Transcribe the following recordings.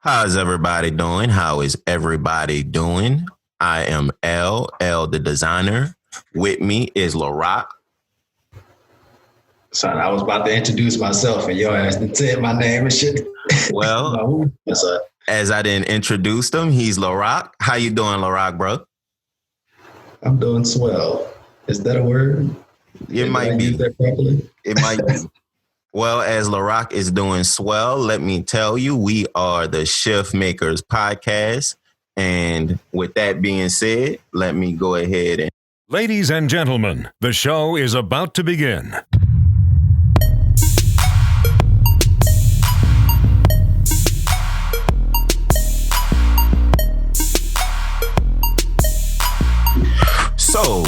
How's everybody doing? How is everybody doing? I am L the designer. With me is LahRoc. Son, I was about to introduce myself and your ass didn't say my name and shit. Well, as I didn't introduce him, he's LahRoc. How you doing, LahRoc, bro? I'm doing swell. Is that a word? It might be. Use that properly? It might be. Well, as LahRoc is doing swell, let me tell you, we are the ShiftMakers Podcast. And with that being said, let me go ahead and... Ladies and gentlemen, the show is about to begin. So,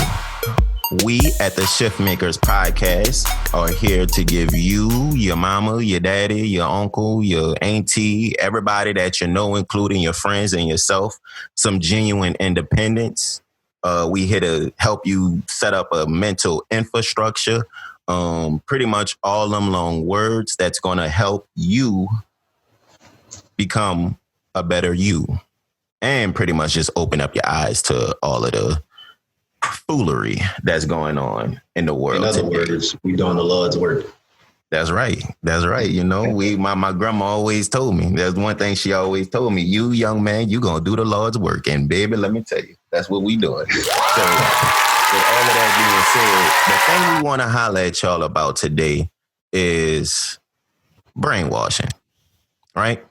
we at the ShiftMakers Podcast are here to give you, your mama, your daddy, your uncle, your auntie, everybody that you know, including your friends and yourself, some genuine independence. We here to help you set up a mental infrastructure. Pretty much all them long words that's going to help you become a better you. And pretty much just open up your eyes to all of the foolery that's going on in the world. In other words, we doing the Lord's work. That's right. That's right. You know, my grandma always told me, there's one thing she always told me, you young man, you gonna do the Lord's work. And baby, let me tell you, that's what we doing. So with all of that being said, the thing we want to holler at y'all about today is brainwashing, right?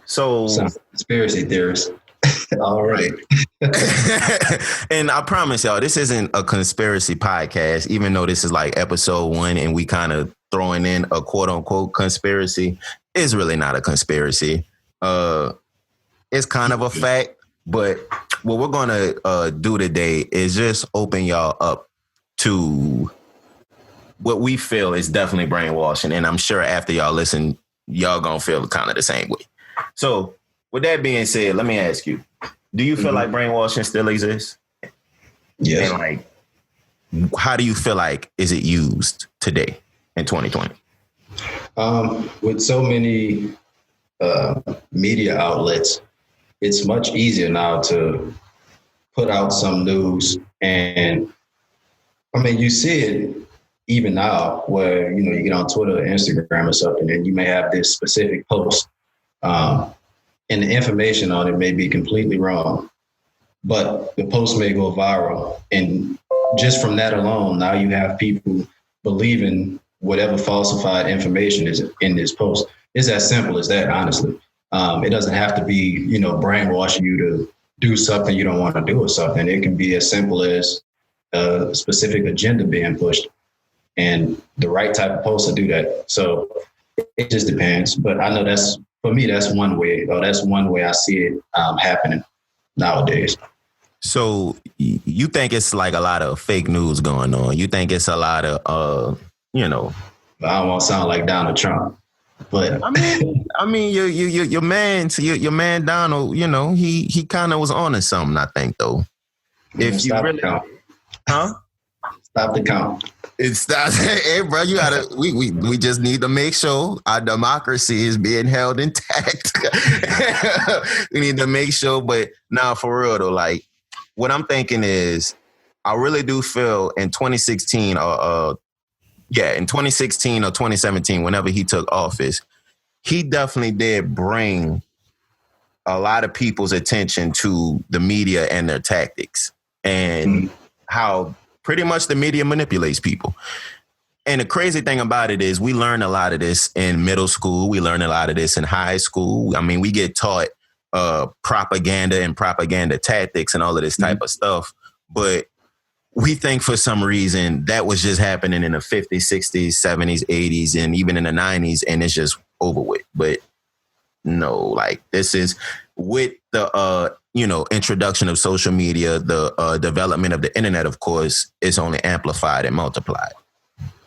So conspiracy theorists. All right. And I promise y'all, this isn't a conspiracy podcast, even though this is like episode 1 and we kind of throwing in a quote unquote conspiracy. It's really not a conspiracy. It's kind of a fact, but what we're going to do today is just open y'all up to what we feel is definitely brainwashing. And I'm sure after y'all listen, y'all going to feel kind of the same way. So with that being said, let me ask you, do you feel like brainwashing still exists? Yes. And like, how do you feel like is it used today in 2020? With so many media outlets, it's much easier now to put out some news. And I mean, you see it even now where, you know, you get on Twitter or Instagram or something, and you may have this specific post. And the information on it may be completely wrong, but the post may go viral. And just from that alone, now you have people believing whatever falsified information is in this post. It's as simple as that, honestly. It doesn't have to be, you know, brainwashing you to do something you don't want to do or something. It can be as simple as a specific agenda being pushed and the right type of post to do that. So it just depends. But I know for me, that's one way I see it happening nowadays. So you think it's like a lot of fake news going on? You think it's a lot of, you know? I don't want to sound like Donald Trump, but I mean, your man Donald, you know, he kind of was on to something, I think, though. If you really, Stop the count. It's not, hey, bro, you gotta, we just need to make sure our democracy is being held intact. We need to make sure, but now for real though, like what I'm thinking is I really do feel in 2016 or 2017, whenever he took office, he definitely did bring a lot of people's attention to the media and their tactics and how pretty much the media manipulates people. And the crazy thing about it is we learn a lot of this in middle school. We learn a lot of this in high school. I mean, we get taught propaganda and propaganda tactics and all of this type of stuff. But we think for some reason that was just happening in the 50s, 60s, 70s, 80s, and even in the 90s. And it's just over with. But no, like this is with the, introduction of social media, the development of the internet, of course, it's only amplified and multiplied.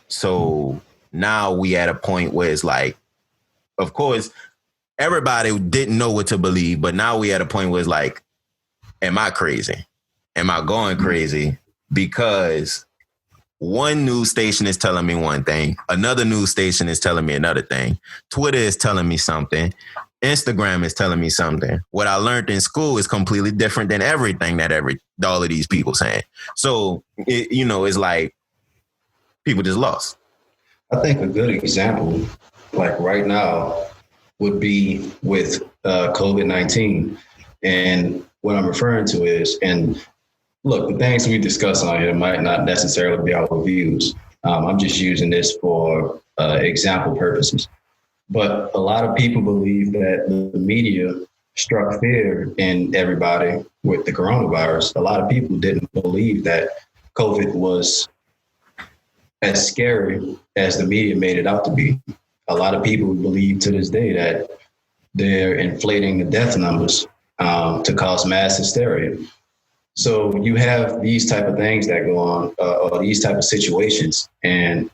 So now we at a point where it's like, of course, everybody didn't know what to believe, but now we at a point where it's like, am I crazy? Am I going crazy? Because one news station is telling me one thing, another news station is telling me another thing. Twitter is telling me something. Instagram is telling me something. What I learned in school is completely different than everything that all of these people saying. So, it's like people just lost. I think a good example, like right now, would be with COVID-19. And what I'm referring to is, and look, the things we discuss on here might not necessarily be our views. I'm just using this for example purposes. But a lot of people believe that the media struck fear in everybody with the coronavirus. A lot of people didn't believe that COVID was as scary as the media made it out to be. A lot of people believe to this day that they're inflating the death numbers to cause mass hysteria. So you have these type of things that go on, or these type of situations. And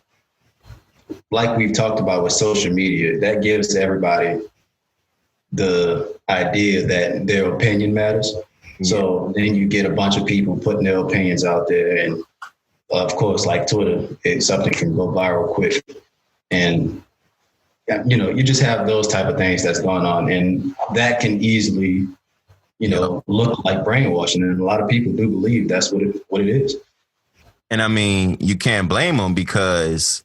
like we've talked about with social media, that gives everybody the idea that their opinion matters. Yeah. So then you get a bunch of people putting their opinions out there. And of course, like Twitter, something can go viral quick. And, you just have those type of things that's going on. And that can easily, look like brainwashing. And a lot of people do believe that's what it is. And I mean, you can't blame them because,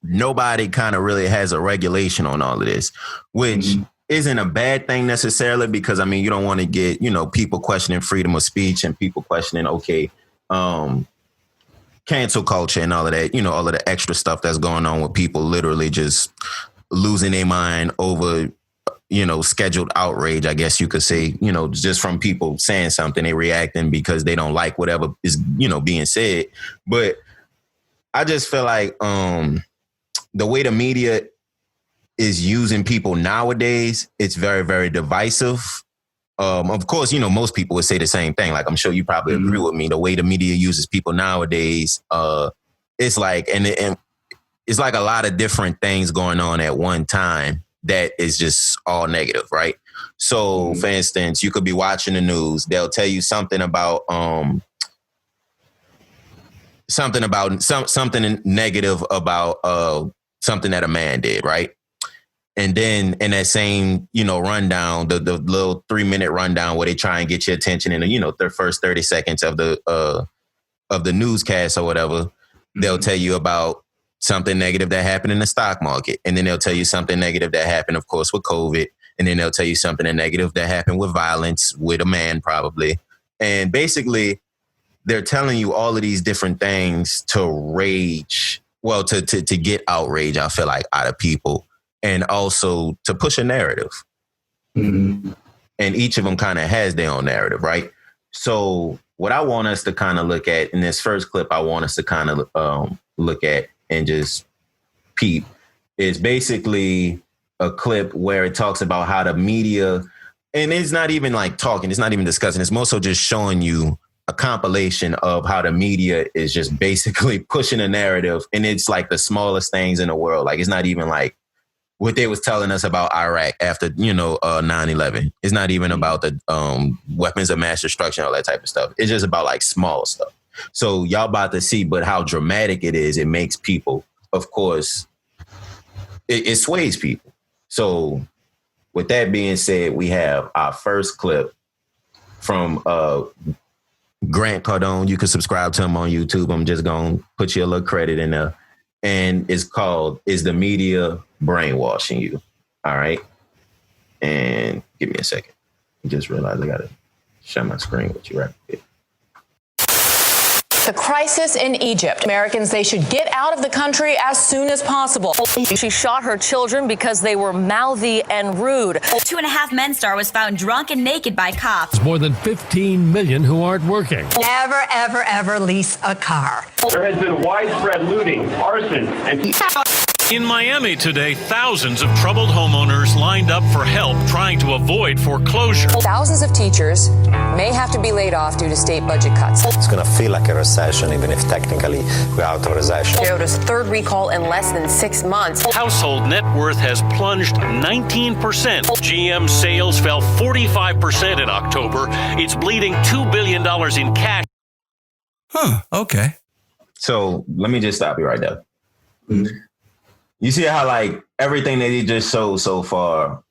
nobody kind of really has a regulation on all of this, which isn't a bad thing necessarily, because, I mean, you don't want to get, people questioning freedom of speech and people questioning, cancel culture and all of that, all of the extra stuff that's going on with people literally just losing their mind over, scheduled outrage, I guess you could say, just from people saying something, they reacting because they don't like whatever is, being said. But I just feel like the way the media is using people nowadays, it's very, very divisive. Of course, most people would say the same thing. Like, I'm sure you probably agree with me. The way the media uses people nowadays, it's like, and it's like a lot of different things going on at one time that is just all negative, right? So, for instance, you could be watching the news. They'll tell you something about something negative about something that a man did, right? And then in that same, rundown, the little 3-minute rundown where they try and get your attention in the first 30 seconds of the newscast or whatever, they'll tell you about something negative that happened in the stock market. And then they'll tell you something negative that happened, of course, with COVID. And then they'll tell you something negative that happened with violence with a man, probably. And basically, they're telling you all of these different things to rage, well, to get outrage, I feel like, out of people. And also to push a narrative. Mm-hmm. And each of them kind of has their own narrative, right? So what I want us to kind of look at in this first clip, I want us to kind of look at and just peep is basically a clip where it talks about how the media, and it's not even like talking, it's not even discussing, it's more so just showing you a compilation of how the media is just basically pushing a narrative. And it's like the smallest things in the world. Like, it's not even like what they was telling us about Iraq after, 9/11. It's not even about the weapons of mass destruction, all that type of stuff. It's just about like small stuff. So y'all about to see, but how dramatic it is. It makes people, of course, it sways people. So with that being said, we have our first clip from Grant Cardone. You can subscribe to him on YouTube. I'm just going to put you a little credit in there. And it's called, Is the Media Brainwashing You? All right. And give me a second. I just realized I got to share my screen with you right quick. The crisis in Egypt. Americans, they should get out of the country as soon as possible. She shot her children because they were mouthy and rude. 2.5 Men star was found drunk and naked by cops. More than 15 million who aren't working. Never, ever, ever lease a car. There has been widespread looting, arson, and... In Miami today, thousands of troubled homeowners lined up for help trying to avoid foreclosure. Thousands of teachers may have to be laid off due to state budget cuts. It's going to feel like a recession, even if technically we're out of recession. Toyota's third recall in less than 6 months. Household net worth has plunged 19%. GM sales fell 45% in October. It's bleeding $2 billion in cash. Okay. So let me just stop you right there. Mm-hmm. You see how like everything that he just showed so far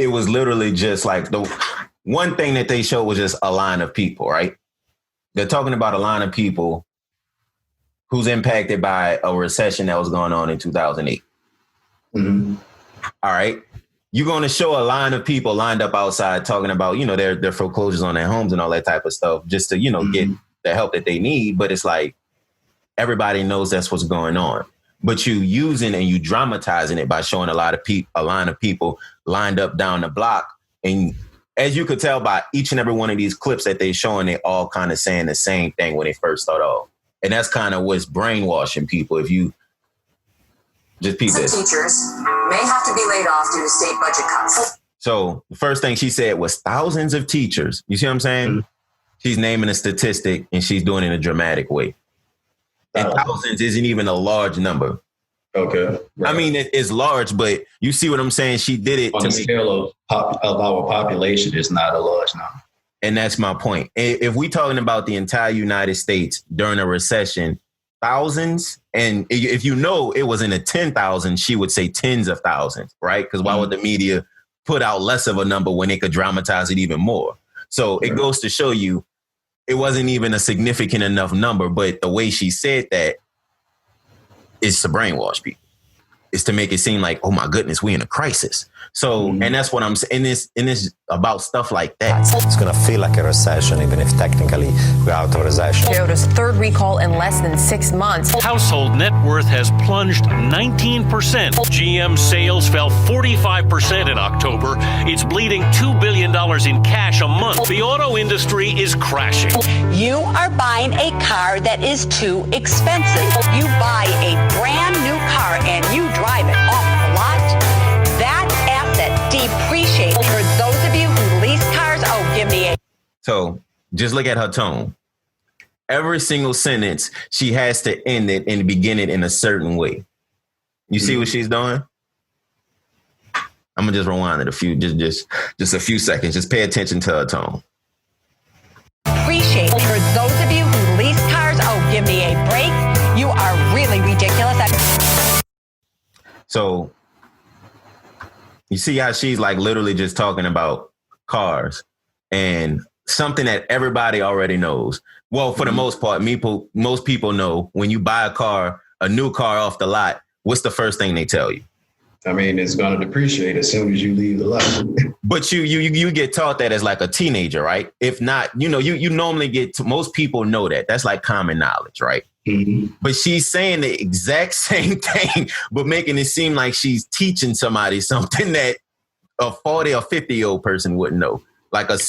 it was literally just like the one thing that they showed was just a line of people, right? They're talking about a line of people who's impacted by a recession that was going on in 2008. Mm-hmm. All right. You're going to show a line of people lined up outside talking about, you know, their foreclosures on their homes and all that type of stuff just to, you know, get the help that they need. But it's like everybody knows that's what's going on. But you using and you dramatizing it by showing a line of people lined up down the block. And as you could tell by each and every one of these clips that they're showing, they all kind of saying the same thing when they first start off. And that's kind of what's brainwashing people. If you just peep this. Teachers may have to be laid off due to state budget cuts. So the first thing she said was thousands of teachers. You see what I'm saying? Mm-hmm. She's naming a statistic and she's doing it in a dramatic way. And thousands isn't even a large number. Okay. Right. I mean, it's large, but you see what I'm saying? She did it on the scale of our population. It's not a large number. And that's my point. If we're talking about the entire United States during a recession, thousands, and if you know it was in the 10,000, she would say tens of thousands, right? Because why would the media put out less of a number when they could dramatize it even more? So it goes to show you it wasn't even a significant enough number, but the way she said that is to brainwash people. It's to make it seem like, oh my goodness, we're in a crisis. So, and that's what I'm saying. And it's about stuff like that. It's going to feel like a recession, even if technically we're out of recession. Toyota's third recall in less than 6 months. Household net worth has plunged 19%. GM sales fell 45% in October. It's bleeding $2 billion in cash a month. The auto industry is crashing. You are buying a car that is too expensive. You buy a brand new car and you drive it off the lot. That asset depreciates. For those of you who lease cars, give me a. So just look at her tone. Every single sentence, she has to end it and begin it in a certain way. You see what she's doing? I'm gonna just rewind it a few seconds. Just pay attention to her tone. Appreciate. For those of you who lease cars, give me a break. You are really ridiculous. So you see how she's like literally just talking about cars and something that everybody already knows. Well, for the most part, most people know when you buy a new car off the lot, what's the first thing they tell you? I mean, it's going to depreciate as soon as you leave the lot. But you get taught that as like a teenager, right? If not, you normally most people know that. That's like common knowledge, right? Mm-hmm. But she's saying the exact same thing, but making it seem like she's teaching somebody something that a 40 or 50-year-old person wouldn't know. Like a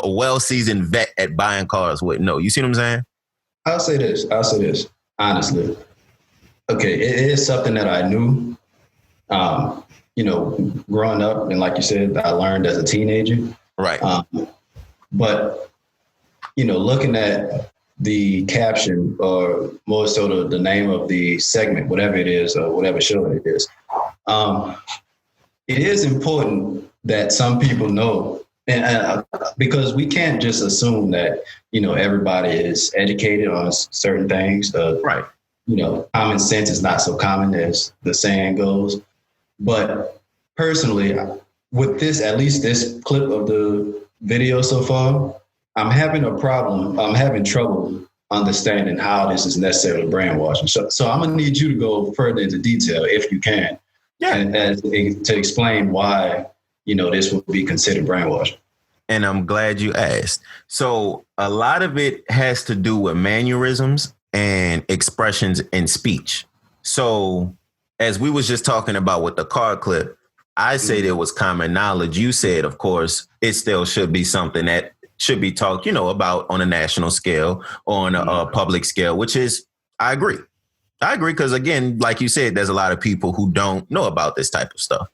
well-seasoned vet at buying cars wouldn't know. You see what I'm saying? I'll say this, honestly. Okay, it is something that I knew, growing up. And like you said, I learned as a teenager. Right. But, looking at the caption or more so the name of the segment, whatever it is or whatever show it is, it is important that some people know. And because we can't just assume that, everybody is educated on certain things. Right. Common sense is not so common as the saying goes. But personally, with at least this clip of the video so far, I'm having trouble understanding how this is necessarily brainwashing. So I'm going to need you to go further into detail if you can. Yeah. And to explain why, this would be considered brainwashing. And I'm glad you asked. So a lot of it has to do with mannerisms and expressions in speech. So as we was just talking about with the car clip, I said it was common knowledge. You said, of course, it still should be something that should be talked, about on a national scale or on a public scale, which is, I agree because, again, like you said, there's a lot of people who don't know about this type of stuff.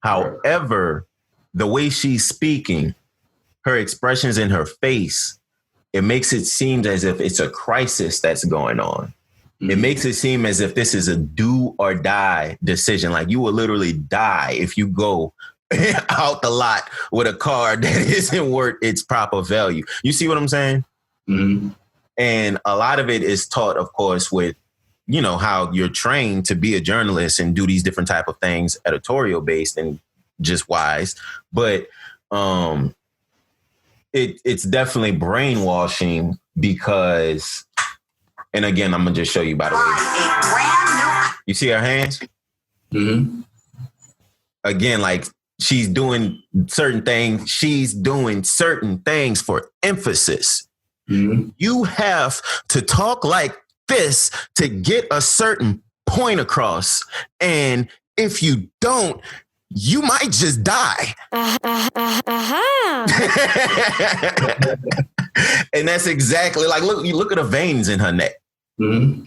However, the way she's speaking, her expressions in her face, it makes it seem as if it's a crisis that's going on. It makes it seem as if this is a do or die decision. Like you will literally die if you go out the lot with a car that isn't worth its proper value. You see what I'm saying? Mm-hmm. And a lot of it is taught, of course, with, how you're trained to be a journalist and do these different type of things, editorial based. And just wise. But it's definitely brainwashing because, and again, I'm going to just show you, by the way. You see her hands? Mm-hmm. Again, like she's doing certain things. She's doing certain things for emphasis. Mm-hmm. You have to talk like this to get a certain point across. And if you don't, you might just die. And that's exactly like, look at the veins in her neck. Mm-hmm.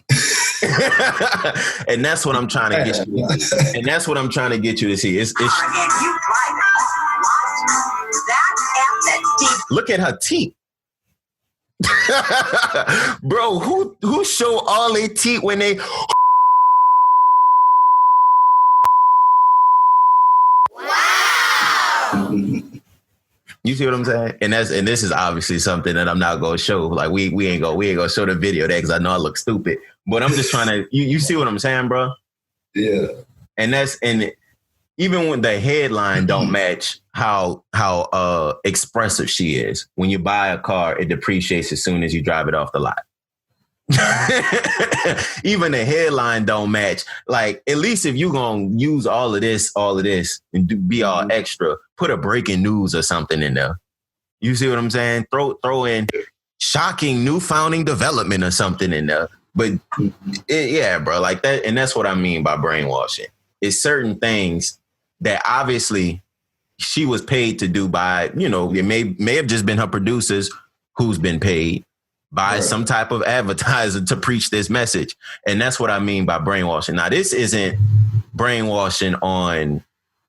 And that's what I'm trying to get you. And that's what I'm trying to get you to see. Look at her teeth. Bro, who show all their teeth when they You see what I'm saying? And this is obviously something that I'm not gonna show. Like we ain't gonna show the video there because I know I look stupid. But I'm just trying to you see what I'm saying, bro? Yeah. And even when the headline don't match how expressive she is. When you buy a car, it depreciates as soon as you drive it off the lot. Even the headline don't match. Like, at least if you gonna use all of this and be all extra, put a breaking news or something in there. You see what I'm saying? Throw in shocking new founding development or something in there. But yeah, bro, like that. And that's what I mean by brainwashing. It's certain things that obviously she was paid to do by, it may have just been her producers who's been paid by some type of advertiser to preach this message. And that's what I mean by brainwashing. Now, this isn't brainwashing on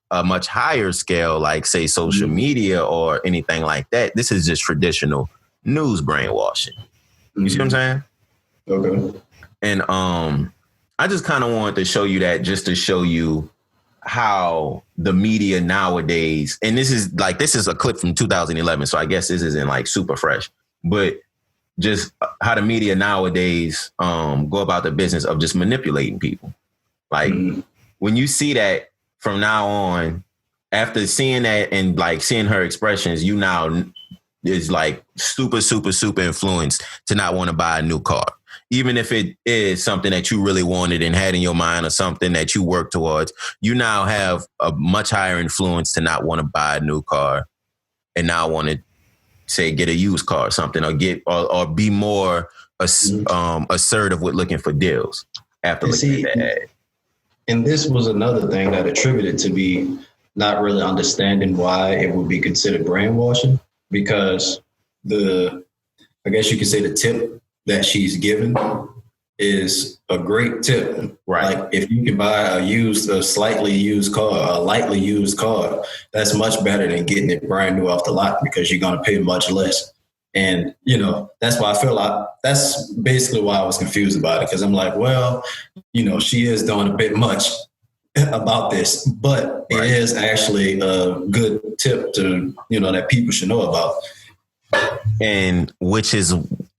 a much higher scale, like, say, social media or anything like that. This is just traditional news brainwashing. You see what I'm saying? Okay. And I just kind of wanted to show you that, just to show you how the media nowadays, and this is a clip from 2011, so I guess this isn't like super fresh, but just how the media nowadays go about the business of just manipulating people. Like, when you see that from now on, after seeing that and like seeing her expressions, you now is like super, super, super influenced to not want to buy a new car. Even if it is something that you really wanted and had in your mind or something that you work towards, you now have a much higher influence to not want to buy a new car and now want to, say, get a used car or something, or be more assertive with looking for deals after looking at that ad. And this was another thing that attributed to me not really understanding why it would be considered brainwashing, because I guess you could say the tip that she's given is a great tip. Right. Like, if you can buy a slightly used car, a lightly used car, that's much better than getting it brand new off the lot, because you're going to pay much less. And, that's why I feel like that's basically why I was confused about it. Because I'm like, well, she is doing a bit much about this, but It is actually a good tip to, that people should know about. And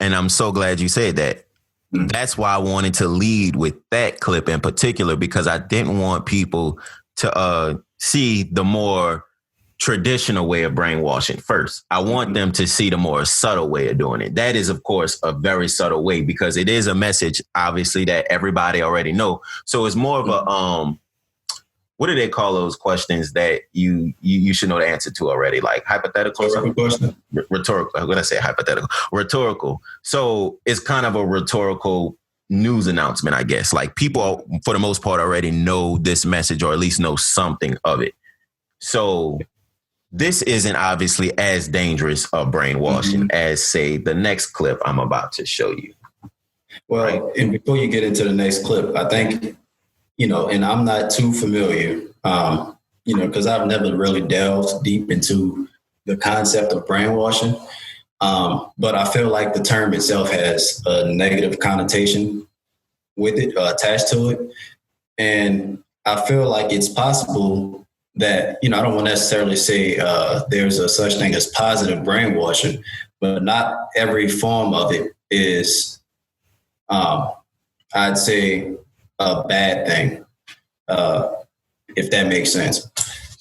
I'm so glad you said that. That's why I wanted to lead with that clip in particular, because I didn't want people to see the more traditional way of brainwashing first. I want them to see the more subtle way of doing it. That is, of course, a very subtle way, because it is a message, obviously, that everybody already know. So it's more of a, what do they call those questions that you should know the answer to already? Like hypothetical? Rhetorical. What did I say? Hypothetical. Rhetorical. So it's kind of a rhetorical news announcement, I guess. Like, people, for the most part, already know this message, or at least know something of it. So this isn't obviously as dangerous of brainwashing as, say, the next clip I'm about to show you. Well, and before you get into the next clip, I think, and I'm not too familiar, because I've never really delved deep into the concept of brainwashing. But I feel like the term itself has a negative connotation with it, attached to it. And I feel like it's possible that, I don't want to necessarily say there's a such thing as positive brainwashing, but not every form of it is, I'd say, a bad thing, if that makes sense.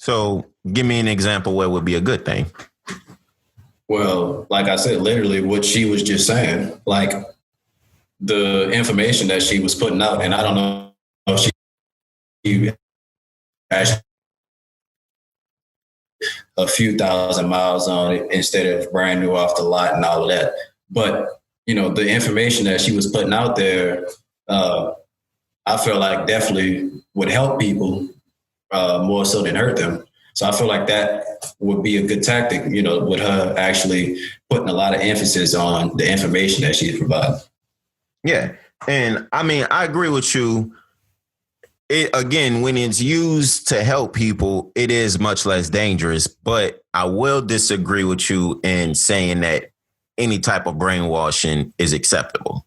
So give me an example where it would be a good thing. Well, like I said, literally what she was just saying, like the information that she was putting out, and I don't know if she actually a few thousand miles on it instead of brand new off the lot and all of that. But, you know, the information that she was putting out there, I feel like definitely would help people more so than hurt them. So I feel like that would be a good tactic, you know, with her actually putting a lot of emphasis on the information that she's providing. Yeah. And I mean, I agree with you. Again, when it's used to help people, it is much less dangerous. But I will disagree with you in saying that any type of brainwashing is acceptable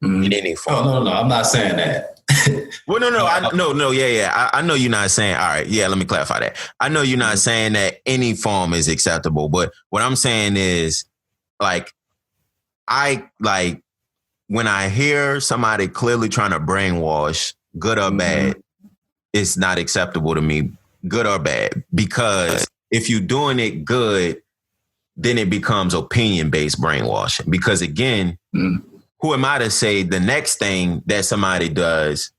in any form. Oh, no, I'm not saying that. Well, no, yeah. I know you're not saying, all right, yeah, let me clarify that. I know you're not saying that any form is acceptable, but what I'm saying is, like, when I hear somebody clearly trying to brainwash, good or bad, it's not acceptable to me, good or bad, because if you're doing it good, then it becomes opinion-based brainwashing. Because again, who am I to say the next thing that somebody does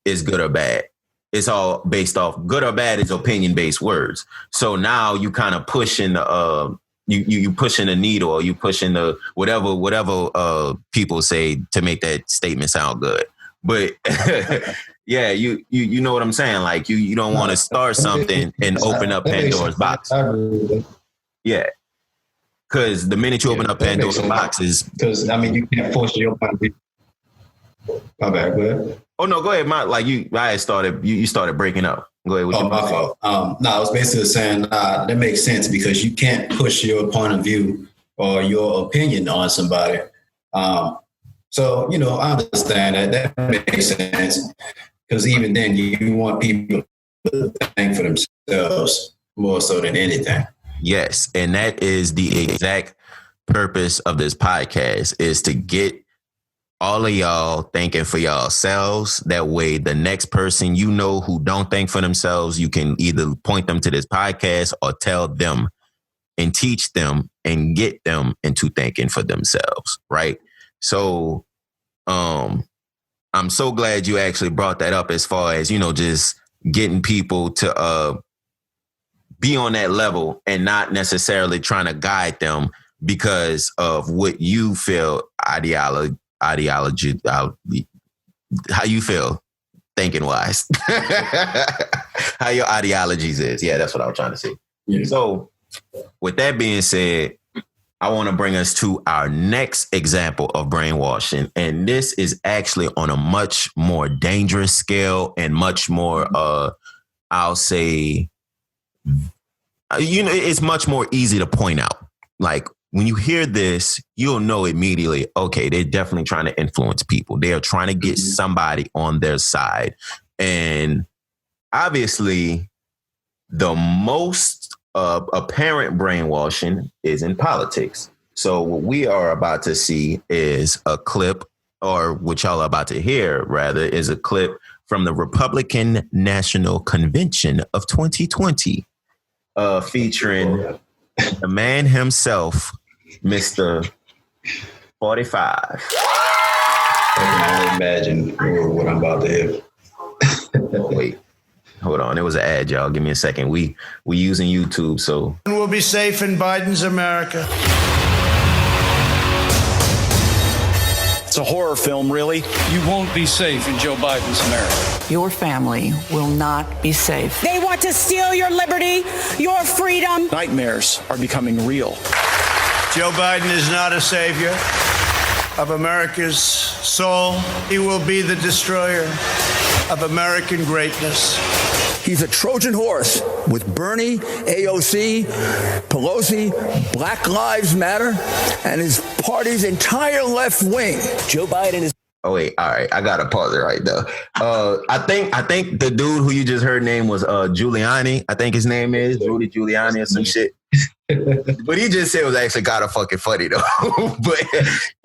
is good or bad? It's all based off good or bad is opinion-based words. So now you kind of pushing the you pushing the needle, or you pushing the whatever people say to make that statement sound good. But yeah, you know what I'm saying? Like you don't want to start something and open up Pandora's box. Yeah. Because the minute you open up Pandora's boxes, because I mean you can't force your point of view. My bad. Go ahead. Oh no, go ahead. You started breaking up. Go ahead. Oh, my fault. No, I was basically saying that makes sense because you can't push your point of view or your opinion on somebody. So you know, I understand that makes sense because even then you want people to think for themselves more so than anything. Yes. And that is the exact purpose of this podcast, is to get all of y'all thinking for yourselves. That way, the next person you know who don't think for themselves, you can either point them to this podcast or tell them and teach them and get them into thinking for themselves. Right. So I'm so glad you actually brought that up as far as, you know, just getting people to be on that level and not necessarily trying to guide them because of what you feel ideology, how you feel thinking wise, how your ideologies is. Yeah, that's what I was trying to say. Yeah. So with that being said, I want to bring us to our next example of brainwashing. And this is actually on a much more dangerous scale and much more, I'll say, you know, it's much more easy to point out. Like when you hear this, you'll know immediately, okay, they're definitely trying to influence people. They are trying to get somebody on their side. And obviously, the most apparent brainwashing is in politics. So what we are about to see is a clip, or what y'all are about to hear, rather, is a clip from the Republican National Convention of 2020. Featuring the man himself, Mr. 45. I can only imagine what I'm about to hear. Wait, hold on. It was an ad, y'all. Give me a second. We using YouTube, so. We'll be safe in Biden's America. It's a horror film, really. You won't be safe in Joe Biden's America. Your family will not be safe. They want to steal your liberty, your freedom. Nightmares are becoming real. Joe Biden is not a savior of America's soul. He will be the destroyer of American greatness. He's a Trojan horse with Bernie, AOC, Pelosi, Black Lives Matter, and his party's entire left wing. Joe Biden is. Oh wait, all right. I gotta pause it right there. I think the dude who you just heard name was Giuliani. I think his name is Rudy Giuliani or some shit. But he just said it was actually kind of fucking funny though. But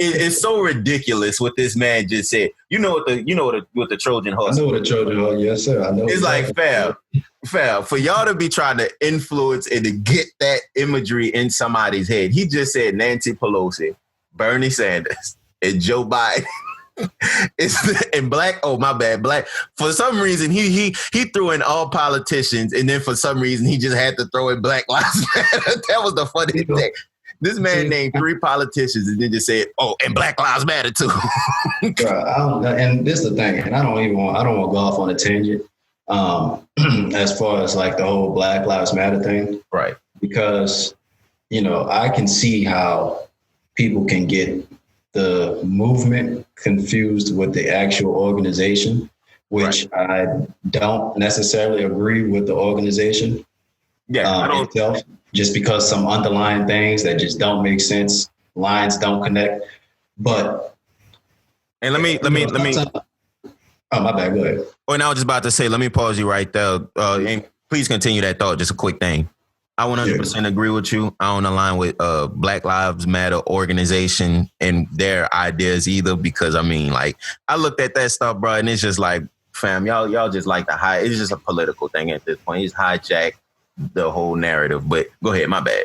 it's so ridiculous what this man just said. You know what the Trojan horse? I know what a Trojan horse. Yes, sir. I know. It's like, fam, Fam, for y'all to be trying to influence and to get that imagery in somebody's head, he just said Nancy Pelosi, Bernie Sanders, and Joe Biden. And black. Oh, my bad. Black. For some reason, he threw in all politicians, and then for some reason, he just had to throw in Black Lives Matter. That was the funniest thing. This man named 3 politicians and then just said, "Oh, and Black Lives Matter too." And this is the thing, and I don't want to go off on a tangent. As far as like the whole Black Lives Matter thing, right? Because I can see how people can get the movement confused with the actual organization, which I don't necessarily agree with the organization. Yeah, itself, just because some underlying things that just don't make sense, lines don't connect. But and let me. Oh, my bad. Go ahead. Oh, and I was just about to say, let me pause you right there. And please continue that thought. Just a quick thing. I 100% agree with you. I don't align with Black Lives Matter organization and their ideas either, because I looked at that stuff, bro, and it's just like, fam, y'all just like it's just a political thing at this point. He's hijacked the whole narrative. But go ahead, my bad.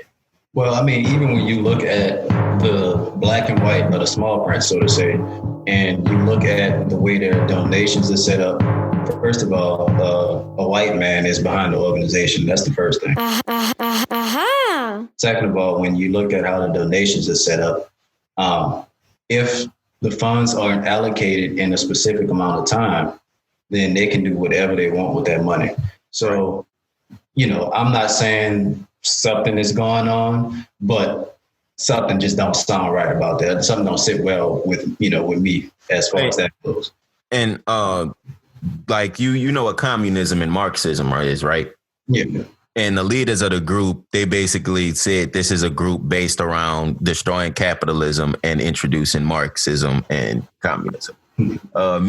Well, even when you look at the black and white, or the small print, so to say, and you look at the way their donations are set up, first of all, a white man is behind the organization. That's the first thing. Second of all, when you look at how the donations are set up, if the funds aren't allocated in a specific amount of time, then they can do whatever they want with that money. So, I'm not saying something is going on, but something just don't sound right about that. Something don't sit well with me as far as that goes. And what communism and Marxism is, right? Yeah. And the leaders of the group, they basically said this is a group based around destroying capitalism and introducing Marxism and communism. I'm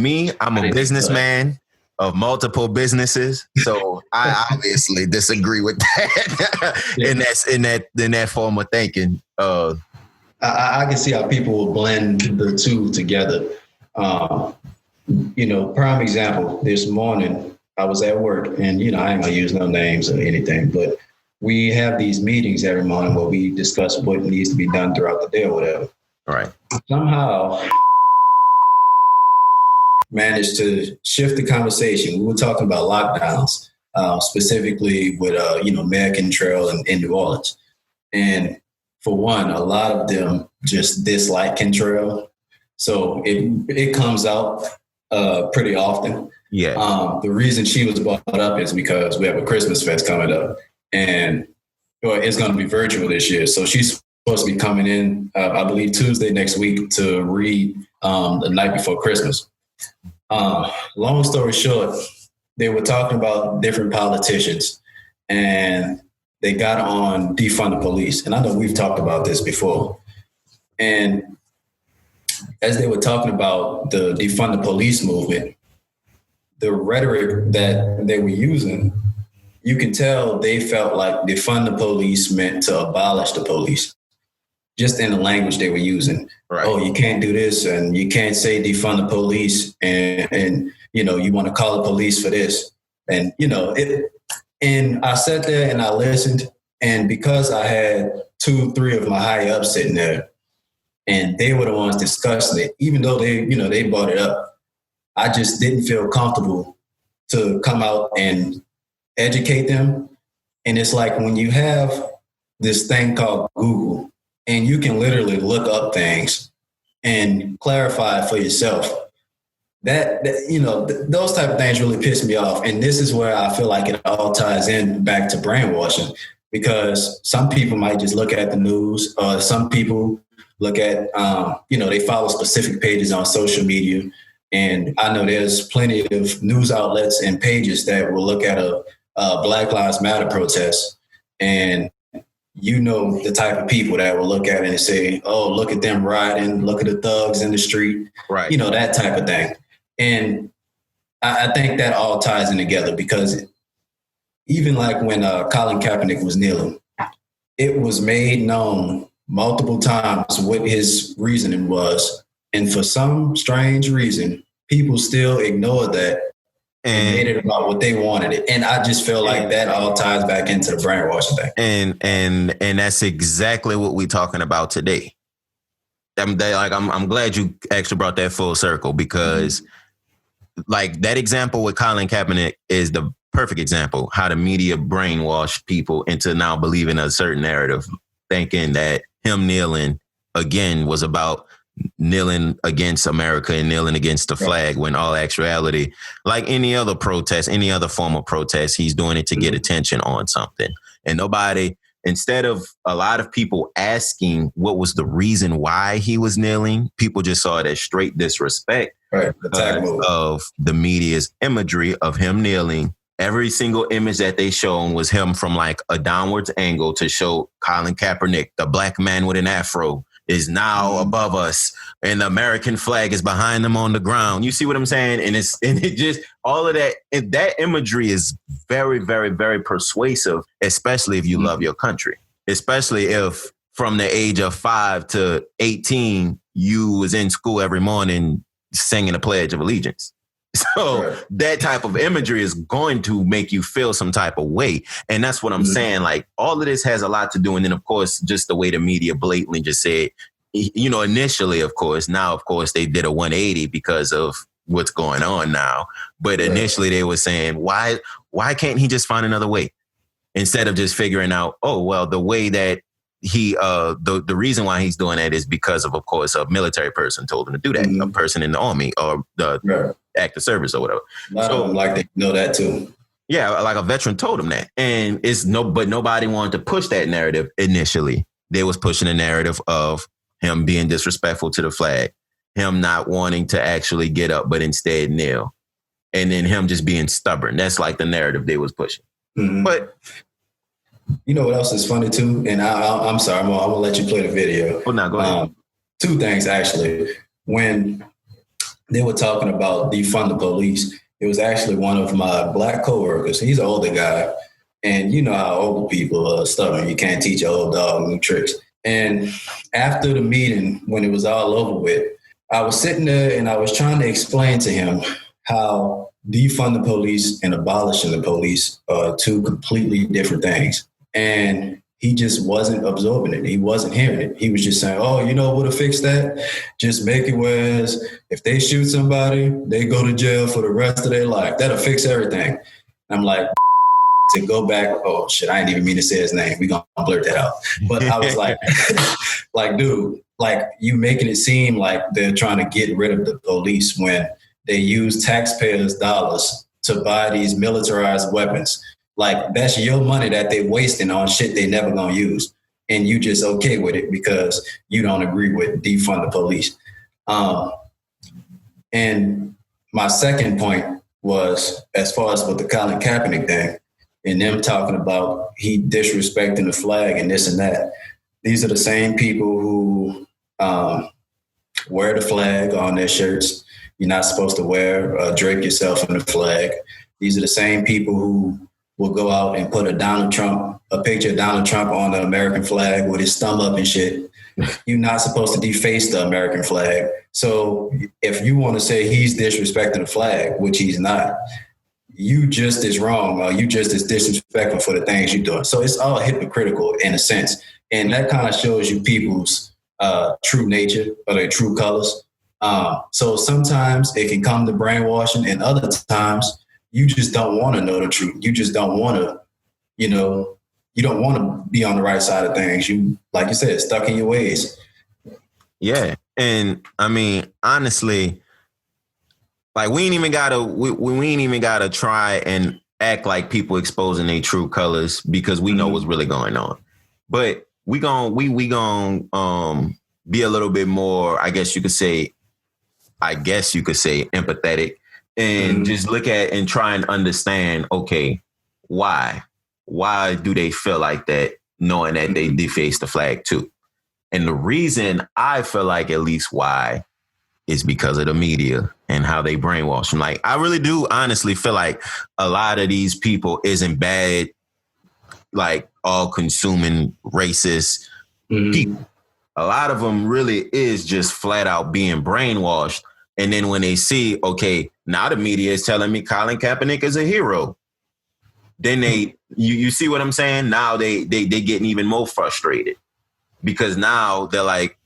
a businessman of multiple businesses, so I obviously disagree with that. And that's in that form of thinking. I can see how people will blend the two together. Prime example, this morning I was at work, and I ain't gonna use no names or anything, but we have these meetings every morning where we discuss what needs to be done throughout the day or whatever. All right. Somehow managed to shift the conversation. We were talking about lockdowns, specifically with American Trail in New Orleans. And for one, a lot of them just dislike Kentrail. So it comes out pretty often. Yeah. The reason she was brought up is because we have a Christmas fest coming up, and it's going to be virtual this year. So she's supposed to be coming in, I believe, Tuesday next week to read the night before Christmas. Long story short, they were talking about different politicians, and they got on defund the police. And I know we've talked about this before. And as they were talking about the defund the police movement, the rhetoric that they were using, you can tell they felt like defund the police meant to abolish the police, just in the language they were using. Right. Oh, you can't do this, and you can't say defund the police, and you want to call the police for this. And, and I sat there and I listened, and because I had 2-3 of my high ups sitting there, and they were the ones discussing it, even though they brought it up, I just didn't feel comfortable to come out and educate them. And it's like when you have this thing called Google, and you can literally look up things and clarify for yourself, that those type of things really piss me off. And this is where I feel like it all ties in back to brainwashing, because some people might just look at the news, or some people look at, they follow specific pages on social media. And I know there's plenty of news outlets and pages that will look at a Black Lives Matter protest, and the type of people that will look at it and say, oh, look at them rioting, look at the thugs in the street, right? That type of thing. And I think that all ties in together, because even like when Colin Kaepernick was kneeling, it was made known multiple times what his reasoning was. And for some strange reason, people still ignored that and made it about what they wanted it. And I just feel like that all ties back into the brainwashing thing. And that's exactly what we're talking about today. I'm glad you actually brought that full circle, because like that example with Colin Kaepernick is the perfect example how the media brainwashed people into now believing a certain narrative, thinking that him kneeling again was about kneeling against America and kneeling against the flag, when all actuality, like any other protest, any other form of protest, he's doing it to get attention on something. And nobody, instead of a lot of people asking what was the reason why he was kneeling, people just saw it as straight disrespect of the media's imagery of him kneeling. Every single image that they shown was him from like a downwards angle to show Colin Kaepernick, the black man with an afro, is now above us, and the American flag is behind them on the ground. You see what I'm saying? And it just, all of that, that imagery is very, very, very persuasive, especially if you love your country, especially if from the age of 5 to 18, you was in school every morning singing the Pledge of Allegiance. So that type of imagery is going to make you feel some type of way. And that's what I'm saying. Like, all of this has a lot to do. And then, of course, just the way the media blatantly just said, you know, initially, of course, now, of course, they did a 180 because of what's going on now. But initially they were saying, why can't he just find another way? Instead of just figuring out, oh, well, the way that he the reason why he's doing that is because of course, a military person told him to do that, a person in the army or the active service or whatever. So like they know that too. Yeah, like a veteran told him that. And but nobody wanted to push that narrative initially. They was pushing a narrative of him being disrespectful to the flag, him not wanting to actually get up, but instead kneel. And then him just being stubborn. That's like the narrative they was pushing. But you know what else is funny too? And I'm sorry, I'm gonna let you play the video. Oh, no, go ahead. 2 things actually. When they were talking about defund the police, it was actually one of my black coworkers. He's an older guy, and you know how old people are stubborn. You can't teach an old dog new tricks. And after the meeting, when it was all over with, I was sitting there and I was trying to explain to him how defund the police and abolishing the police are 2 completely different things. And he just wasn't absorbing it. He wasn't hearing it. He was just saying, oh, you know what would have fixed that? Just make it whereas if they shoot somebody, they go to jail for the rest of their life. That'll fix everything. And I'm like, to go back, oh, shit, I didn't even mean to say his name. We're going to blurt that out. But I was like, like, dude, like you making it seem like they're trying to get rid of the police when they use taxpayers' dollars to buy these militarized weapons. Like, that's your money that they're wasting on shit they never gonna use. And you just okay with it because you don't agree with defund the police. And my second point was, as far as with the Colin Kaepernick thing, and them talking about he disrespecting the flag and this and that. These are the same people who wear the flag on their shirts. You're not supposed to drape yourself in the flag. These are the same people who will go out and put a picture of Donald Trump on the American flag with his thumb up and shit. You're not supposed to deface the American flag. So if you want to say he's disrespecting the flag, which he's not, you just as wrong, or you just as disrespectful for the things you're doing. So it's all hypocritical in a sense. And that kind of shows you people's true nature or their true colors. So sometimes it can come to brainwashing, and other times you just don't want to know the truth. You just don't want to, you don't want to be on the right side of things. You, like you said, stuck in your ways. Yeah. And I mean, honestly, like we ain't even gotta try and act like people exposing their true colors, because we know what's really going on. But we gon' be a little bit more, I guess you could say empathetic, and just look at and try and understand, okay, why do they feel like that, knowing that they deface the flag too? And the reason I feel like at least why is because of the media and how they brainwash them. Like, I really do honestly feel like a lot of these people isn't bad, like all consuming racist people. A lot of them really is just flat out being brainwashed. And then when they see, okay, now the media is telling me Colin Kaepernick is a hero. Then you see what I'm saying? Now they getting even more frustrated because now they're like,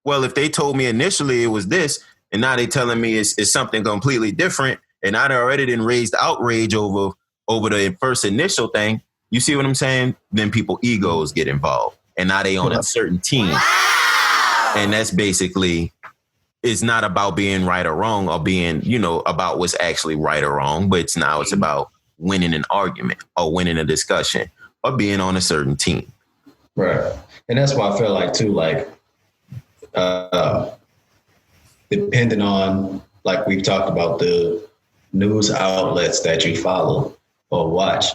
well, if they told me initially it was this, and now they telling me it's something completely different, and I already didn't raise outrage over the first initial thing. You see what I'm saying? Then people egos get involved, and now they on a certain team, and that's basically. It's not about being right or wrong or being, about what's actually right or wrong, but it's about winning an argument or winning a discussion or being on a certain team. Right. And that's why I feel like too, like, depending on, like we've talked about the news outlets that you follow or watch,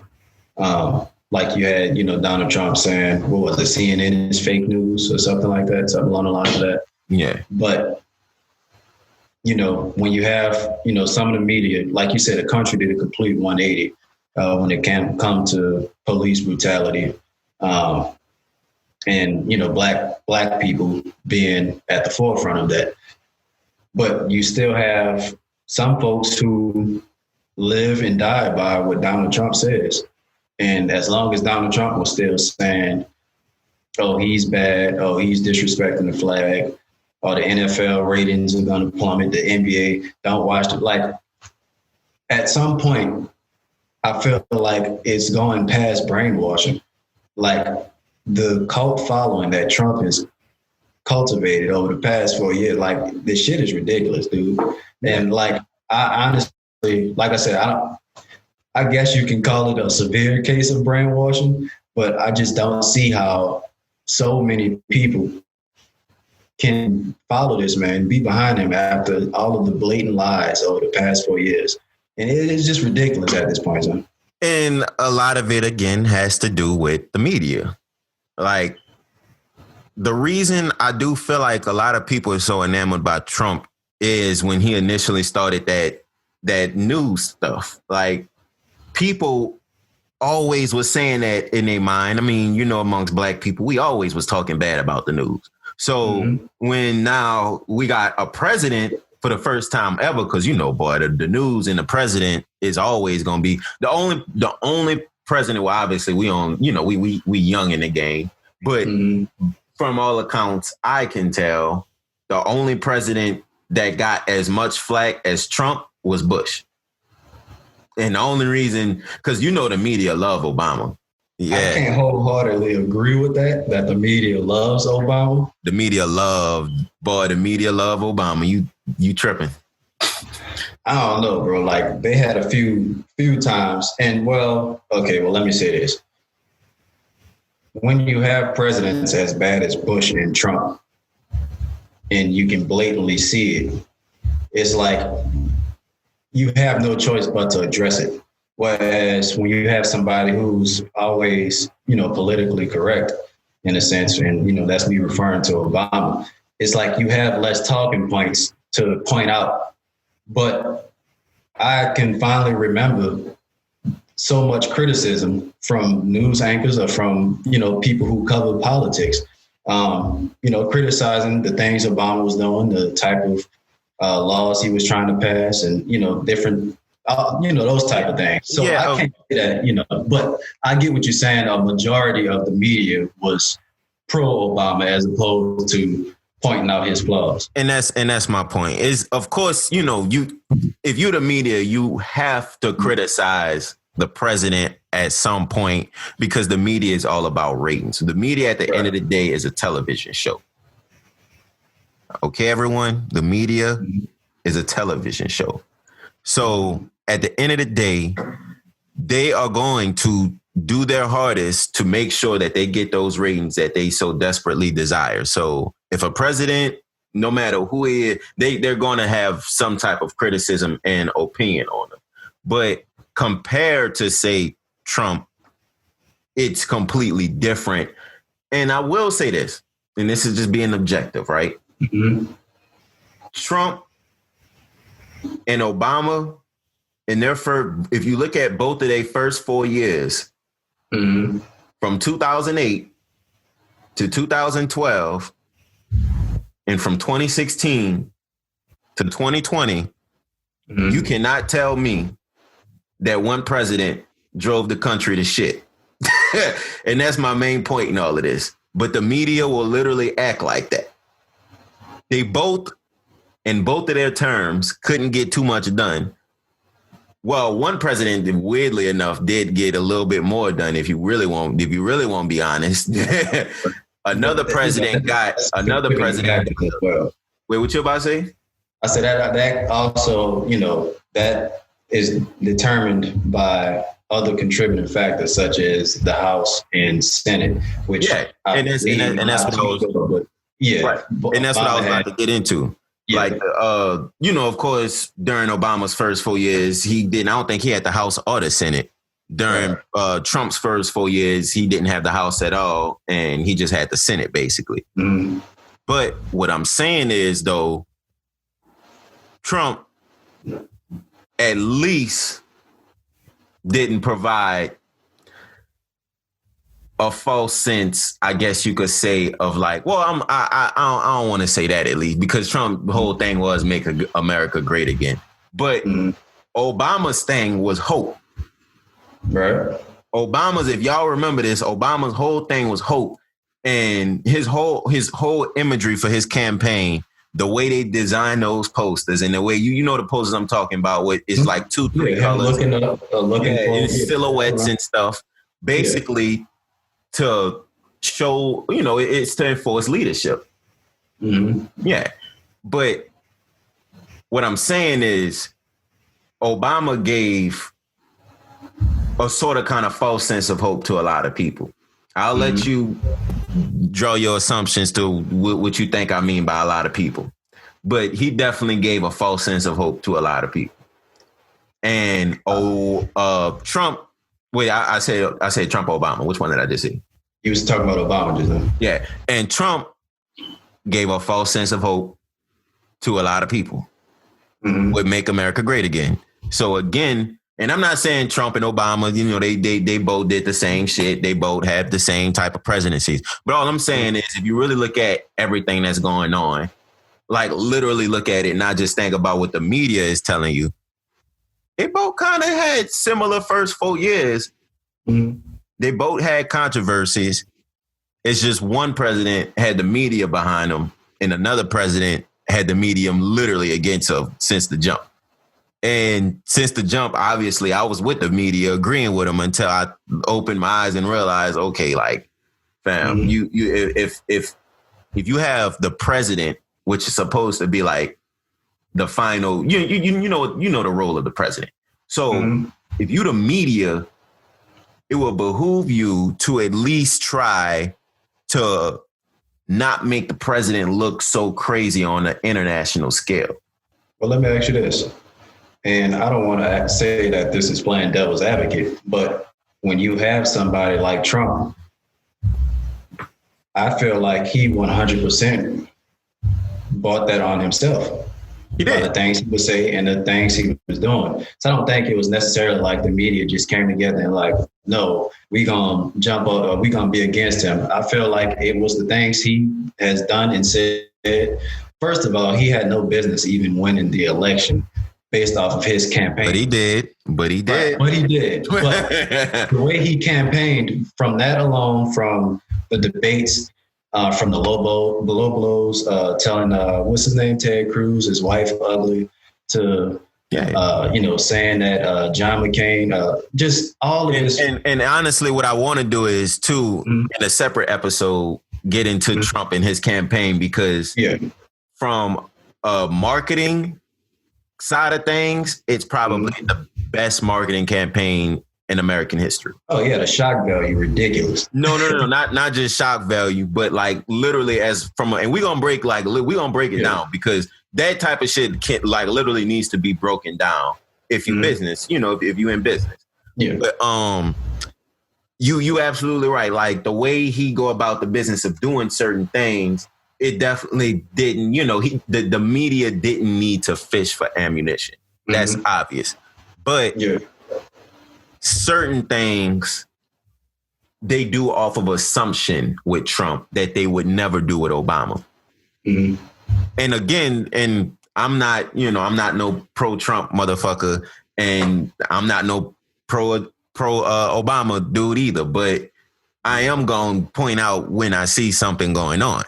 like you had, Donald Trump saying, what was it, CNN is fake news or something like that, something along the lines of that. Yeah. But when you have, some of the media, like you said, the country did a complete 180 when it can come to police brutality, and black people being at the forefront of that. But you still have some folks who live and die by what Donald Trump says. And as long as Donald Trump was still saying, oh, he's bad, oh, he's disrespecting the flag, or the NFL ratings are going to plummet, the NBA, don't watch it. Like, at some point, I feel like it's going past brainwashing. Like, the cult following that Trump has cultivated over the past 4 years, like, this shit is ridiculous, dude. And, like, I honestly, like I said, I guess you can call it a severe case of brainwashing, but I just don't see how so many people can follow this man, be behind him after all of the blatant lies over the past 4 years. And it is just ridiculous at this point, son. And a lot of it, again, has to do with the media. Like, the reason I do feel like a lot of people are so enamored by Trump is when he initially started that news stuff. Like, people always was saying that in their mind. I mean, amongst black people, we always was talking bad about the news. So when now we got a president for the first time ever, because, boy, the news and the president is always going to be the only president. Well, obviously we young in the game, but from all accounts, I can tell the only president that got as much flack as Trump was Bush. And the only reason, because the media love Obama. Yeah. I can't wholeheartedly agree with that the media loves Obama. The media love Obama. You tripping. I don't know, bro. Like, they had a few times, and let me say this. When you have presidents as bad as Bush and Trump, and you can blatantly see it, it's like you have no choice but to address it. Whereas when you have somebody who's always, politically correct in a sense, and, that's me referring to Obama, it's like you have less talking points to point out. But I can finally remember so much criticism from news anchors or from, people who cover politics, criticizing the things Obama was doing, the type of laws he was trying to pass, and, different those type of things. So I can't say that, but I get what you're saying. A majority of the media was pro-Obama as opposed to pointing out his flaws. And that's my point. Is, of course, if you're the media, you have to criticize the president at some point because the media is all about ratings. The media at the end of the day is a television show. Okay, everyone, the media is a television show. So at the end of the day, they are going to do their hardest to make sure that they get those ratings that they so desperately desire. So if a president, no matter who he is, they're going to have some type of criticism and opinion on them. But compared to, say, Trump, it's completely different. And I will say this, and this is just being objective, right? Mm-hmm. Trump and Obama, in their first, if you look at both of their first 4 years, from 2008 to 2012, and from 2016 to to 2020, you cannot tell me that one president drove the country to shit. And that's my main point in all of this. But the media will literally act like that. They both, in both of their terms, couldn't get too much done. Well, one president, weirdly enough, did get a little bit more done. If you really want to be honest, another president. Well. Wait, what you about to say? I said that also, that is determined by other contributing factors such as the House and Senate, which that's what I was. Right. And that's what I was about to get into. Yeah. Like, of course, during Obama's first 4 years, I don't think he had the House or the Senate. During Trump's first 4 years, he didn't have the House at all, and he just had the Senate, basically. Mm-hmm. But what I'm saying is, though, Trump at least didn't provide a false sense, I guess you could say, of like, well, I don't want to say that at least, because Trump's whole thing was make America great again. But Obama's thing was hope. Right. If y'all remember this, Obama's whole thing was hope. And his whole imagery for his campaign, the way they designed those posters and the way you know the posters I'm talking about, with it's like 2-3 colors, it's silhouettes and stuff, basically to show, it's to enforce leadership. Mm-hmm. Yeah. But what I'm saying is Obama gave a sort of kind of false sense of hope to a lot of people. I'll let you draw your assumptions to what you think I mean by a lot of people. But he definitely gave a false sense of hope to a lot of people. And Trump, wait, I said Trump, Obama. Which one did I just say? You was talking about Obama just now. Yeah. And Trump gave a false sense of hope to a lot of people. Would make America great again. So again, and I'm not saying Trump and Obama, they both did the same shit. They both have the same type of presidencies. But all I'm saying is, if you really look at everything that's going on, like literally look at it, not just think about what the media is telling you, they both kind of had similar first 4 years. They both had controversies. It's just one president had the media behind him and another president had the media literally against him since the jump. And since the jump, obviously, I was with the media agreeing with them until I opened my eyes and realized, okay, like, fam, if you have the president, which is supposed to be like the final, you know the role of the president. So if you the media, it will behoove you to at least try to not make the president look so crazy on an international scale. Well, let me ask you this. And I don't want to say that this is playing devil's advocate, but when you have somebody like Trump, I feel like he 100% bought that on himself. He did. The things he would say and the things he was doing. So I don't think it was necessarily like the media just came together and like, no, we gonna jump up, or we gonna be against him. I feel like it was the things he has done and said. First of all, he had no business even winning the election based off of his campaign. But he did. But the way he campaigned, from that alone, from the debates, from the low blows, telling, what's his name, Ted Cruz, his wife ugly, to, saying that John McCain, just all of this. And honestly, what I want to do is, too, in a separate episode, get into Trump and his campaign, because from marketing side of things, it's probably the best marketing campaign in American history. Oh yeah, the shock value, ridiculous. No, not just shock value, but like literally and we're gonna break it down, because that type of shit literally needs to be broken down if you business, if you in business. Yeah. But you absolutely right. Like the way he go about the business of doing certain things, it definitely didn't, the media didn't need to fish for ammunition. That's obvious. But certain things they do off of assumption with Trump that they would never do with Obama. And again, and I'm not no pro-Trump motherfucker, and I'm not no pro Obama dude either, but I am going to point out when I see something going on.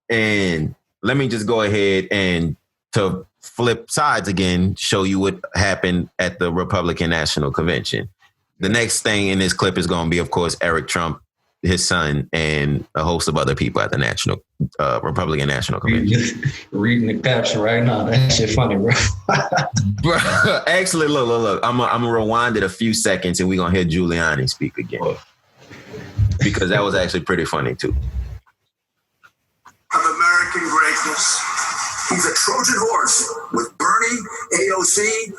And let me just go ahead and, to flip sides again, show you what happened at the Republican National Convention. The next thing in this clip is going to be, of course, Eric Trump, his son, and a host of other people at the Republican National Convention. Reading the caption right now. That shit funny, bro. Bro, actually, look. I'm going to rewind it a few seconds and we're going to hear Giuliani speak again. Because that was actually pretty funny, too. Of American greatness. He's a Trojan horse with Bernie, AOC,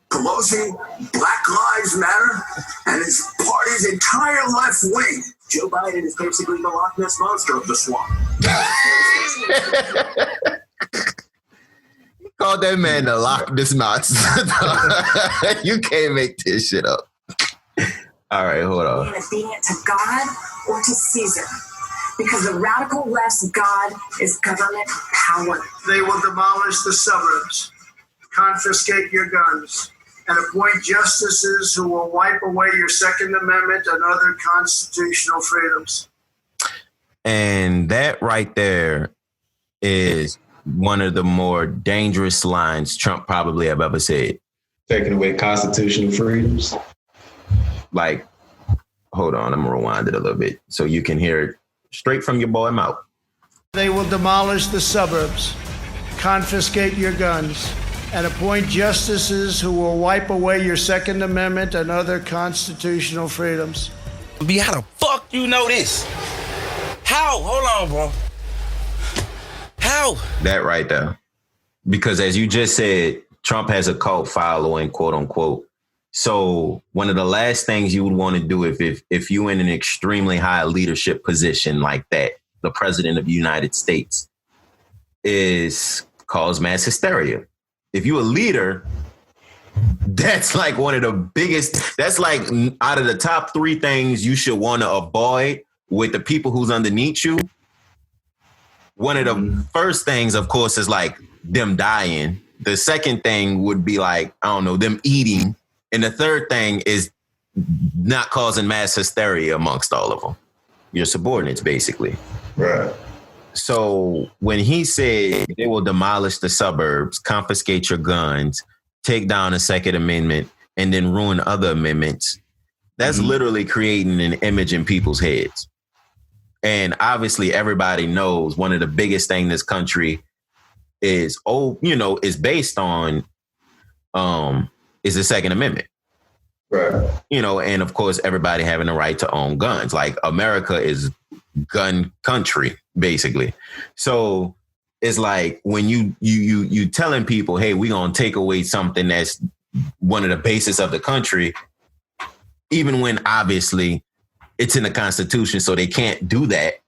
Pelosi, Black Lives Matter, and his party's entire left wing. Joe Biden is basically the Loch Ness Monster of the swamp. Called that man the Loch Ness Monster. You can't make this shit up. All right, hold on. Obedient to God or to Caesar. Because the radical left's God is government power. They will demolish the suburbs, confiscate your guns, and appoint justices who will wipe away your Second Amendment and other constitutional freedoms. And that right there is one of the more dangerous lines Trump probably have ever said. Taking away constitutional freedoms. Like, hold on, I'm gonna rewind it a little bit so you can hear it straight from your boy mouth. They will demolish the suburbs, confiscate your guns, and appoint justices who will wipe away your Second Amendment and other constitutional freedoms. B, how the fuck you know this? How? Hold on, bro. How? That right there. Because as you just said, Trump has a cult following, quote unquote. So one of the last things you would want to do if you're in an extremely high leadership position like that, the president of the United States, is cause mass hysteria. If you're a leader, that's like one of the biggest, that's like out of the top 3 things you should want to avoid with the people who's underneath you. One of the first things, of course, is like them dying. The second thing would be like, I don't know, them eating. And the third thing is not causing mass hysteria amongst all of them. Your subordinates, basically. Right. So when he said they will demolish the suburbs, confiscate your guns, take down the Second Amendment, and then ruin other amendments, that's literally creating an image in people's heads. And obviously everybody knows one of the biggest things this country is based on is the Second Amendment. Right. And of course, everybody having the right to own guns. Like, America is gun country, basically. So it's like when you telling people, hey, we're going to take away something that's one of the basis of the country, even when obviously it's in the Constitution, so they can't do that.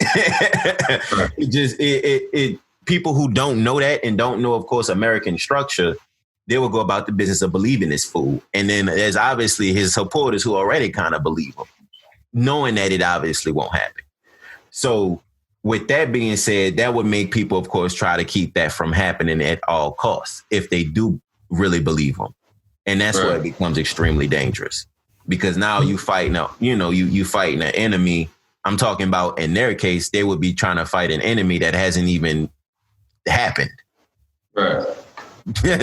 Right. People who don't know that and don't know, of course, American structure, they will go about the business of believing this fool. And then there's obviously his supporters who already kind of believe him, knowing that it obviously won't happen. So with that being said, that would make people, of course, try to keep that from happening at all costs if they do really believe him. And that's where it becomes extremely dangerous, because now you fighting you fighting an enemy. I'm talking about, in their case, they would be trying to fight an enemy that hasn't even happened. Right.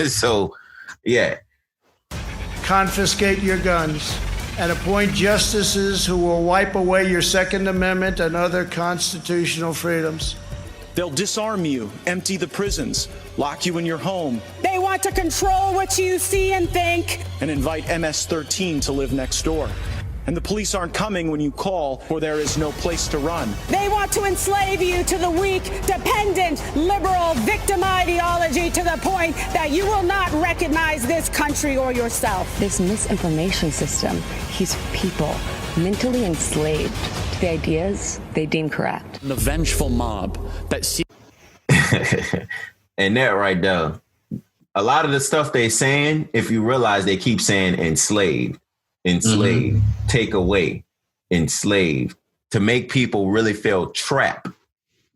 So, yeah. Confiscate your guns and appoint justices who will wipe away your Second Amendment and other constitutional freedoms. They'll disarm you, empty the prisons, lock you in your home. They want to control what you see and think. And invite MS-13 to live next door. And the police aren't coming when you call, for there is no place to run. They want to enslave you to the weak, dependent, liberal, victim ideology, to the point that you will not recognize this country or yourself. This misinformation system keeps people mentally enslaved to the ideas they deem correct. The vengeful mob that and that right there, a lot of the stuff they're saying, if you realize they keep saying enslaved, take away, enslaved, to make people really feel trapped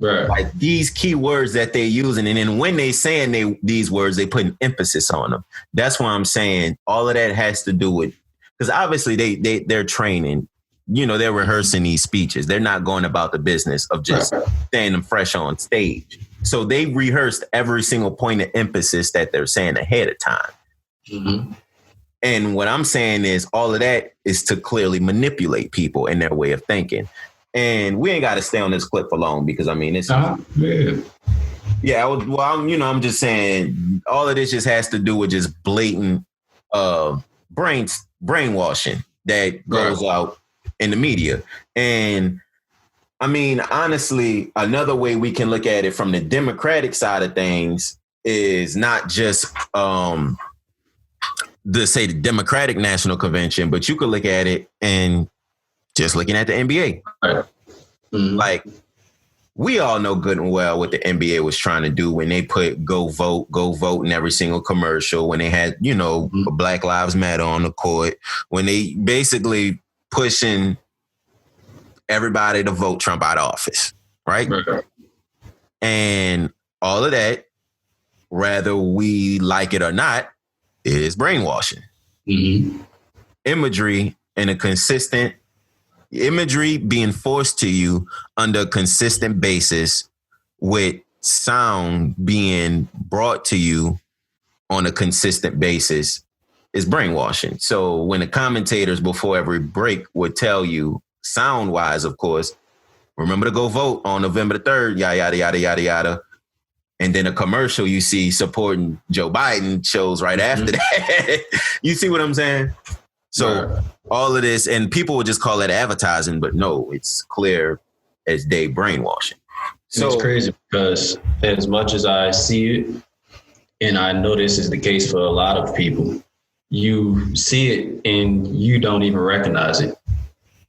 Right. Like these key words that they're using. And then when they saying these words, they put an emphasis on them. That's why I'm saying all of that has to do with, because obviously they're training, you know, they're rehearsing these speeches. They're not going about the business of just staying them fresh on stage. So they rehearsed every single point of emphasis that they're saying ahead of time. Mm-hmm. And what I'm saying is all of that is to clearly manipulate people in their way of thinking. And we ain't got to stay on this clip for long because, I mean, it's... I'm just saying all of this just has to do with just blatant brainwashing that goes out in the media. And, I mean, honestly, another way we can look at it from the Democratic side of things is not just... the Democratic National Convention, but you could look at it and just looking at the NBA. Right. Mm-hmm. Like, we all know good and well what the NBA was trying to do when they put go vote in every single commercial, when they had, you know, Black Lives Matter on the court, when they basically pushing everybody to vote Trump out of office, right? And all of that, whether we like it or not, is brainwashing. Mm-hmm. Imagery being forced to you under a consistent basis with sound being brought to you on a consistent basis is brainwashing. So when the commentators before every break would tell you sound wise, of course, remember to go vote on November the 3rd, yada, yada, yada, yada, yada. And then a commercial you see supporting Joe Biden shows right after that. You see what I'm saying? So all of this, and people would just call it advertising, but no, it's clear as day brainwashing. So it's crazy because as much as I see it, and I know this is the case for a lot of people, you see it and you don't even recognize it.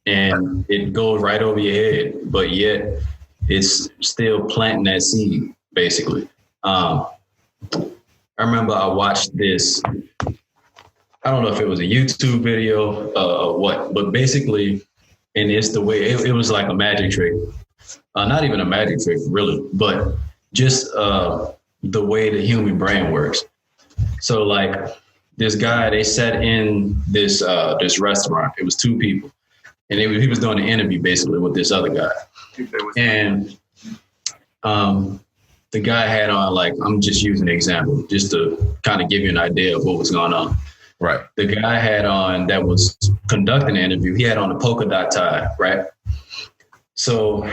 And it goes right over your head, but yet it's still planting that seed. Basically, I remember I watched this. I don't know if it was a YouTube video or what, but basically, and it's the way it was like a magic trick. Not even a magic trick, really, but just the way the human brain works. So, like this guy, they sat in this restaurant. It was two people, and he was doing an interview basically with this other guy, and the guy had on, like, I'm just using an example just to kind of give you an idea of what was going on. Right. The guy had on, that was conducting the interview, he had on a polka dot tie, right? So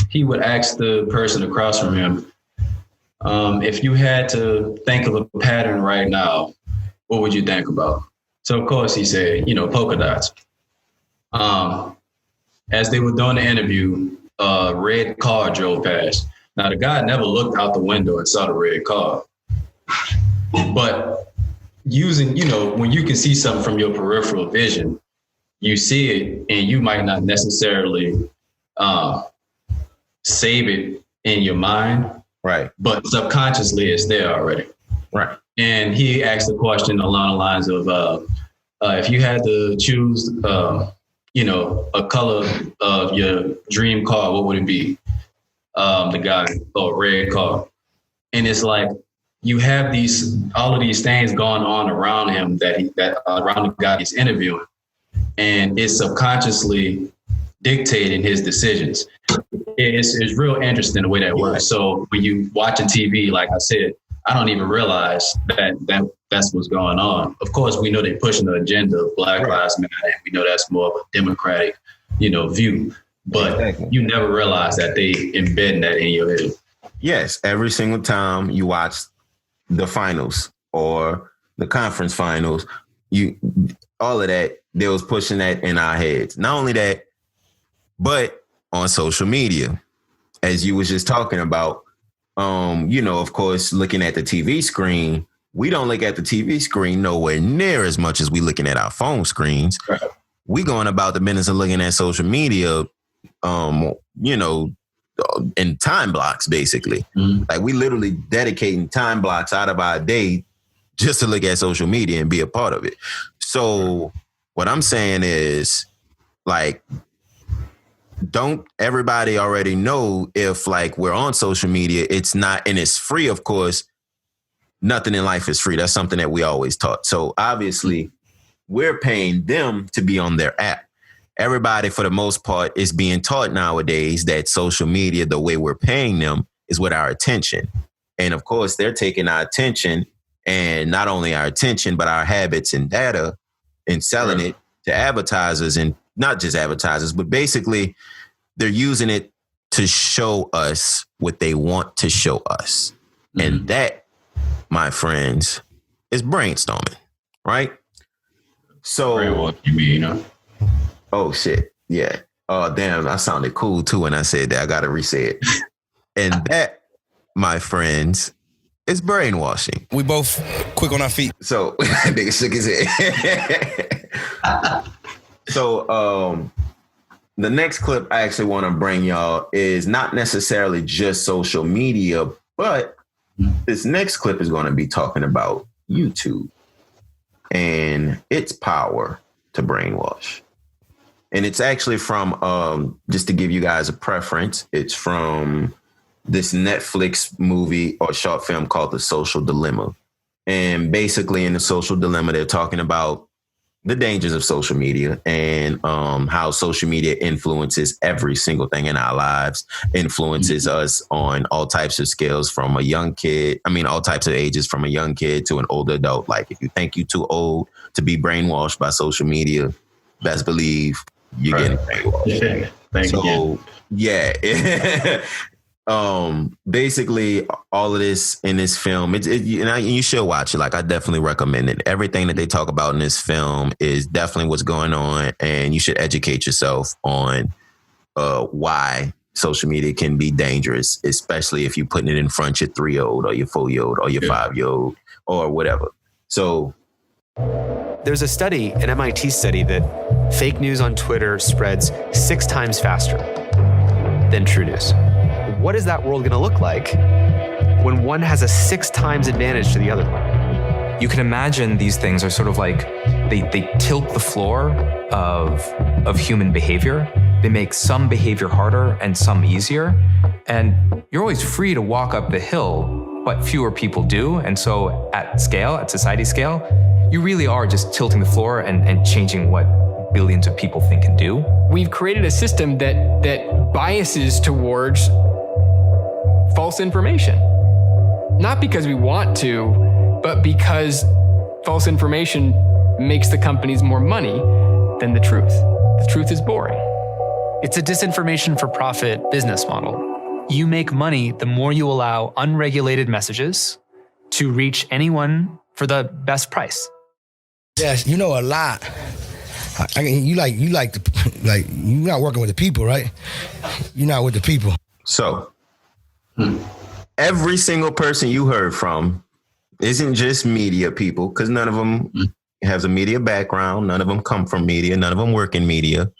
he would ask the person across from him, if you had to think of a pattern right now, what would you think about? So, of course, he said, polka dots. As they were doing the interview, a red car drove past. Now, the guy never looked out the window and saw the red car. But using, when you can see something from your peripheral vision, you see it and you might not necessarily save it in your mind. Right. But subconsciously, it's there already. Right. And he asked a question along the lines of, if you had to choose a color of your dream car, what would it be? The guy, red car. And it's like, you have all of these things going on around him that around the guy he's interviewing. And it's subconsciously dictating his decisions. It's real interesting the way that works. So when you watching TV, like I said, I don't even realize that's what's going on. Of course, we know they're pushing the agenda of Black Lives Matter, and we know that's more of a democratic, view. But you never realize that they embed that in your head. Yes, every single time you watch the finals or the conference finals, all of that, they was pushing that in our heads. Not only that, but on social media, as you was just talking about, of course, looking at the TV screen, we don't look at the TV screen nowhere near as much as we looking at our phone screens. Right. We going about the business of looking at social media, in time blocks, basically. Mm-hmm. Like we literally dedicating time blocks out of our day just to look at social media and be a part of it. So what I'm saying is, like, don't everybody already know if like we're on social media, it's not, and it's free, of course. Nothing in life is free. That's something that we always taught. So obviously we're paying them to be on their app. Everybody, for the most part, is being taught nowadays that social media, the way we're paying them is with our attention. And of course, they're taking our attention, and not only our attention, but our habits and data, and selling it to advertisers, and not just advertisers, but basically they're using it to show us what they want to show us. And that, my friends, is brainstorming, right? So, you mean, you know? Oh shit. Yeah. Oh damn, I sounded cool too when I said that. I gotta re-say it. And that, my friends, is brainwashing. We both quick on our feet. So nigga shook his head. So the next clip I actually want to bring y'all is not necessarily just social media, but this next clip is going to be talking about YouTube and its power to brainwash. And it's actually from, just to give you guys a preference, it's from this Netflix movie or short film called The Social Dilemma. And basically in The Social Dilemma, they're talking about the dangers of social media and how social media influences every single thing in our lives, influences us on all types of scales from a young kid. I mean, all types of ages, from a young kid to an older adult. Like if you think you're too old to be brainwashed by social media, best believe you're getting brainwashed. Yeah. Basically all of this in this film, you should watch it. Like I definitely recommend it. Everything that they talk about in this film is definitely what's going on, and you should educate yourself on why social media can be dangerous, especially if you're putting it in front of your 3-year-old or your 4-year-old or your 5-year-old or whatever. So there's a study, an MIT study, that fake news on Twitter spreads 6 times faster than true news. What is that world going to look like when one has a 6 times advantage to the other one? You can imagine these things are sort of like they tilt the floor of human behavior. They make some behavior harder and some easier. And you're always free to walk up the hill, but fewer people do. And so at scale, at society scale, you really are just tilting the floor and changing what billions of people think and do. We've created a system that biases towards false information. Not because we want to, but because false information makes the companies more money than the truth. The truth is boring. It's a disinformation for profit business model. You make money the more you allow unregulated messages to reach anyone for the best price. Yes, you know a lot. You're not working with the people, right? You're not with the people. So every single person you heard from isn't just media people, because none of them has a media background. None of them come from media. None of them work in media.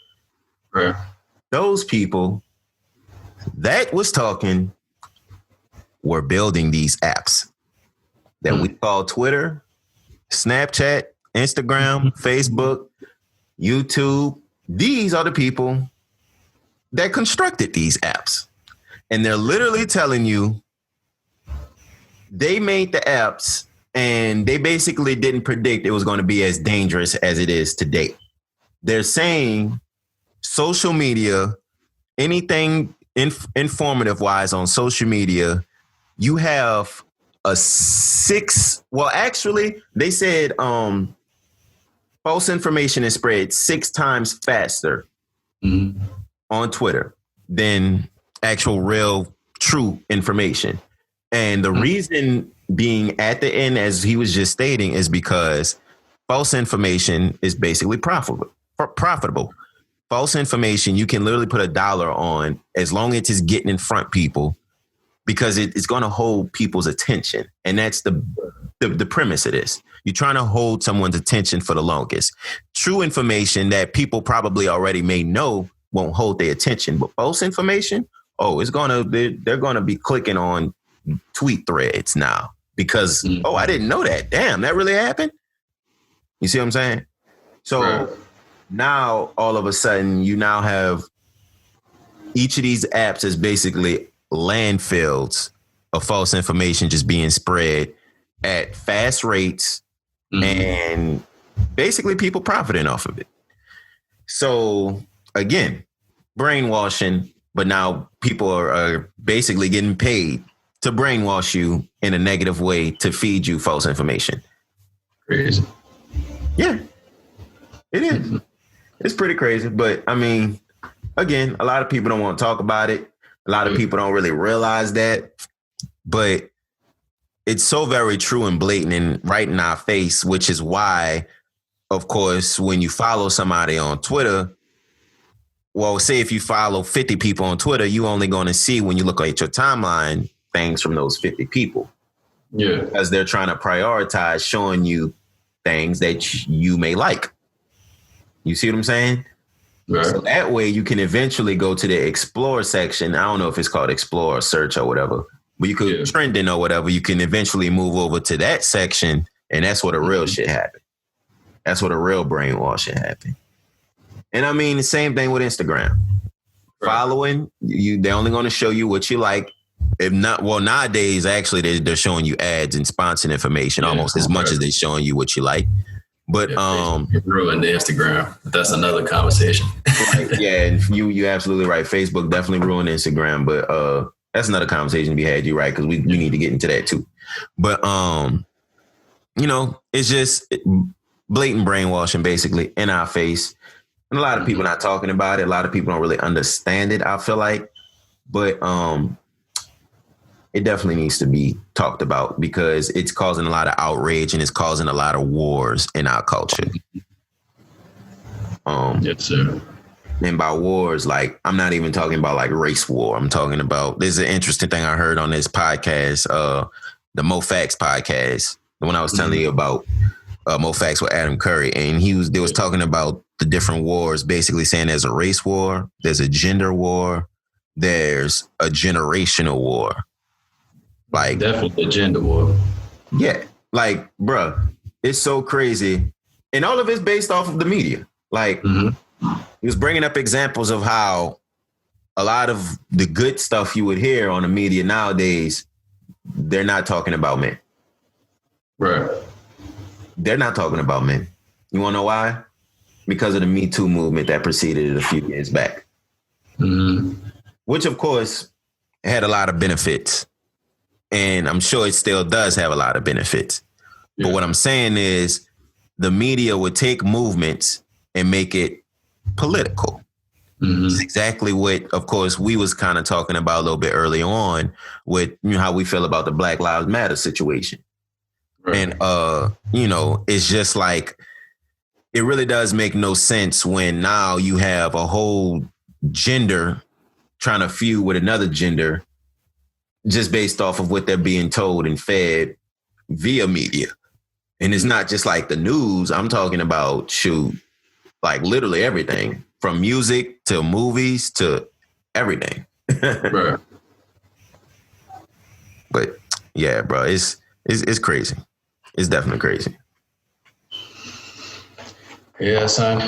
Right. Those people that was talking were building these apps that we call Twitter, Snapchat, Instagram, Facebook, YouTube. These are the people that constructed these apps. And they're literally telling you they made the apps and they basically didn't predict it was going to be as dangerous as it is today. They're saying social media, anything informative wise on social media, you have a 6. Well, actually, they said false information is spread 6 times faster on Twitter than actual real true information. And the reason being at the end, as he was just stating, is because false information is basically profitable. False information, you can literally put $1 on as long as it's getting in front of people, because it's going to hold people's attention. And that's the premise of this. You're trying to hold someone's attention for the longest. True information that people probably already may know won't hold their attention. But false information, they're going to be clicking on tweet threads now because, I didn't know that. Damn, that really happened? You see what I'm saying? So now all of a sudden you now have each of these apps is basically landfills of false information just being spread at fast rates, and basically people profiting off of it. So again, brainwashing, but now people are basically getting paid to brainwash you in a negative way to feed you false information. Crazy. Yeah, it is. It's pretty crazy. But I mean, again, a lot of people don't want to talk about it. A lot of people don't really realize that. But it's so very true and blatant and right in our face, which is why, of course, when you follow somebody on Twitter, well, say if you follow 50 people on Twitter, you only going to see, when you look at your timeline, things from those 50 people. Yeah. Because they're trying to prioritize showing you things that you may like. You see what I'm saying? Right. So that way you can eventually go to the explore section. I don't know if it's called explore or search or whatever, but you could trending or whatever. You can eventually move over to that section, and that's where the real shit happen. That's where the real brainwashing happen. And I mean, the same thing with Instagram. Right. Following you, they're only going to show you what you like. If not, well, nowadays, actually, they're showing you ads and sponsored information almost as much as they're showing you what you like. But it ruined the Instagram. That's another conversation. Yeah, and you're absolutely right. Facebook definitely ruined Instagram, but that's another conversation to be had. You're right, because we need to get into that too. But you know, it's just blatant brainwashing basically in our face. And a lot of people not talking about it. A lot of people don't really understand it, I feel like. But it definitely needs to be talked about because it's causing a lot of outrage and it's causing a lot of wars in our culture. Yes, sir. And by wars, like, I'm not even talking about like race war. I'm talking about, there's an interesting thing I heard on this podcast, the Mo Facts podcast, the one I was telling you about, Mo Facts with Adam Curry. And they was talking about the different wars, basically saying there's a race war, there's a gender war, there's a generational war. Like, definitely a gender war. Yeah. Like, bruh, it's so crazy. And all of it's based off of the media. Like, he was bringing up examples of how a lot of the good stuff you would hear on the media nowadays, they're not talking about men. Right. They're not talking about men. You want to know why? Because of the Me Too movement that preceded it a few years back. Which, of course, had a lot of benefits. And I'm sure it still does have a lot of benefits. But what I'm saying is the media would take movements and make it political. It's exactly what, of course, we was kind of talking about a little bit early on with, you know, how we feel about the Black Lives Matter situation. Right. And, you know, it's just like, it really does make no sense when now you have a whole gender trying to feud with another gender just based off of what they're being told and fed via media. And it's not just like the news. I'm talking about, like literally everything from music to movies to everything. Right. But yeah, bro, it's crazy. It's definitely crazy. Yeah, son.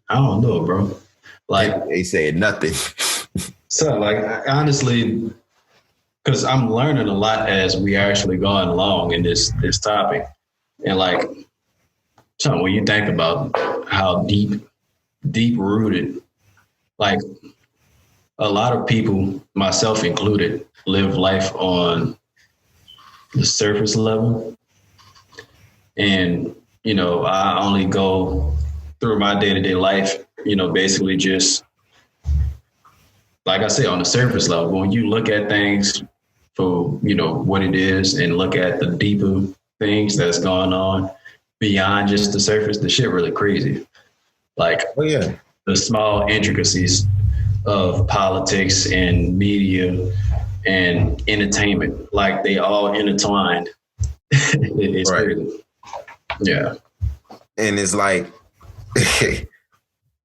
I don't know, bro. Like, they said nothing. So, like, honestly, because I'm learning a lot as we actually going along in this topic. And, like, Sean, when you think about how deep rooted, like, a lot of people, myself included, live life on the surface level. And, you know, I only go through my day-to-day life, you know, basically just, like I say, on the surface level. When you look at things for, you know, what it is and look at the deeper things that's going on beyond just the surface, the shit really crazy. Like, the small intricacies of politics and media and entertainment, like they all intertwined. It's crazy. Yeah. And it's like,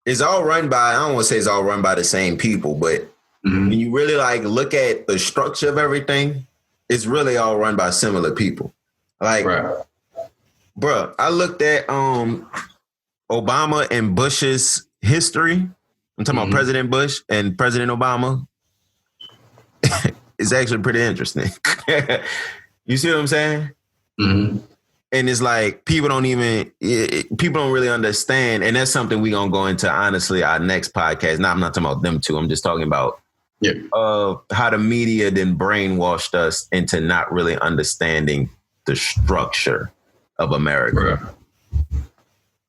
it's all run by, I don't want to say it's all run by the same people, but when you really like look at the structure of everything, it's really all run by similar people. Like, bruh, I looked at Obama and Bush's history I'm talking about President Bush and President Obama. It's actually pretty interesting. You see what I'm saying? Mm-hmm. And it's like people don't really understand. And that's something we're going to go into, honestly, our next podcast. Now, I'm not talking about them two. I'm just talking about how the media then brainwashed us into not really understanding the structure of America. Right.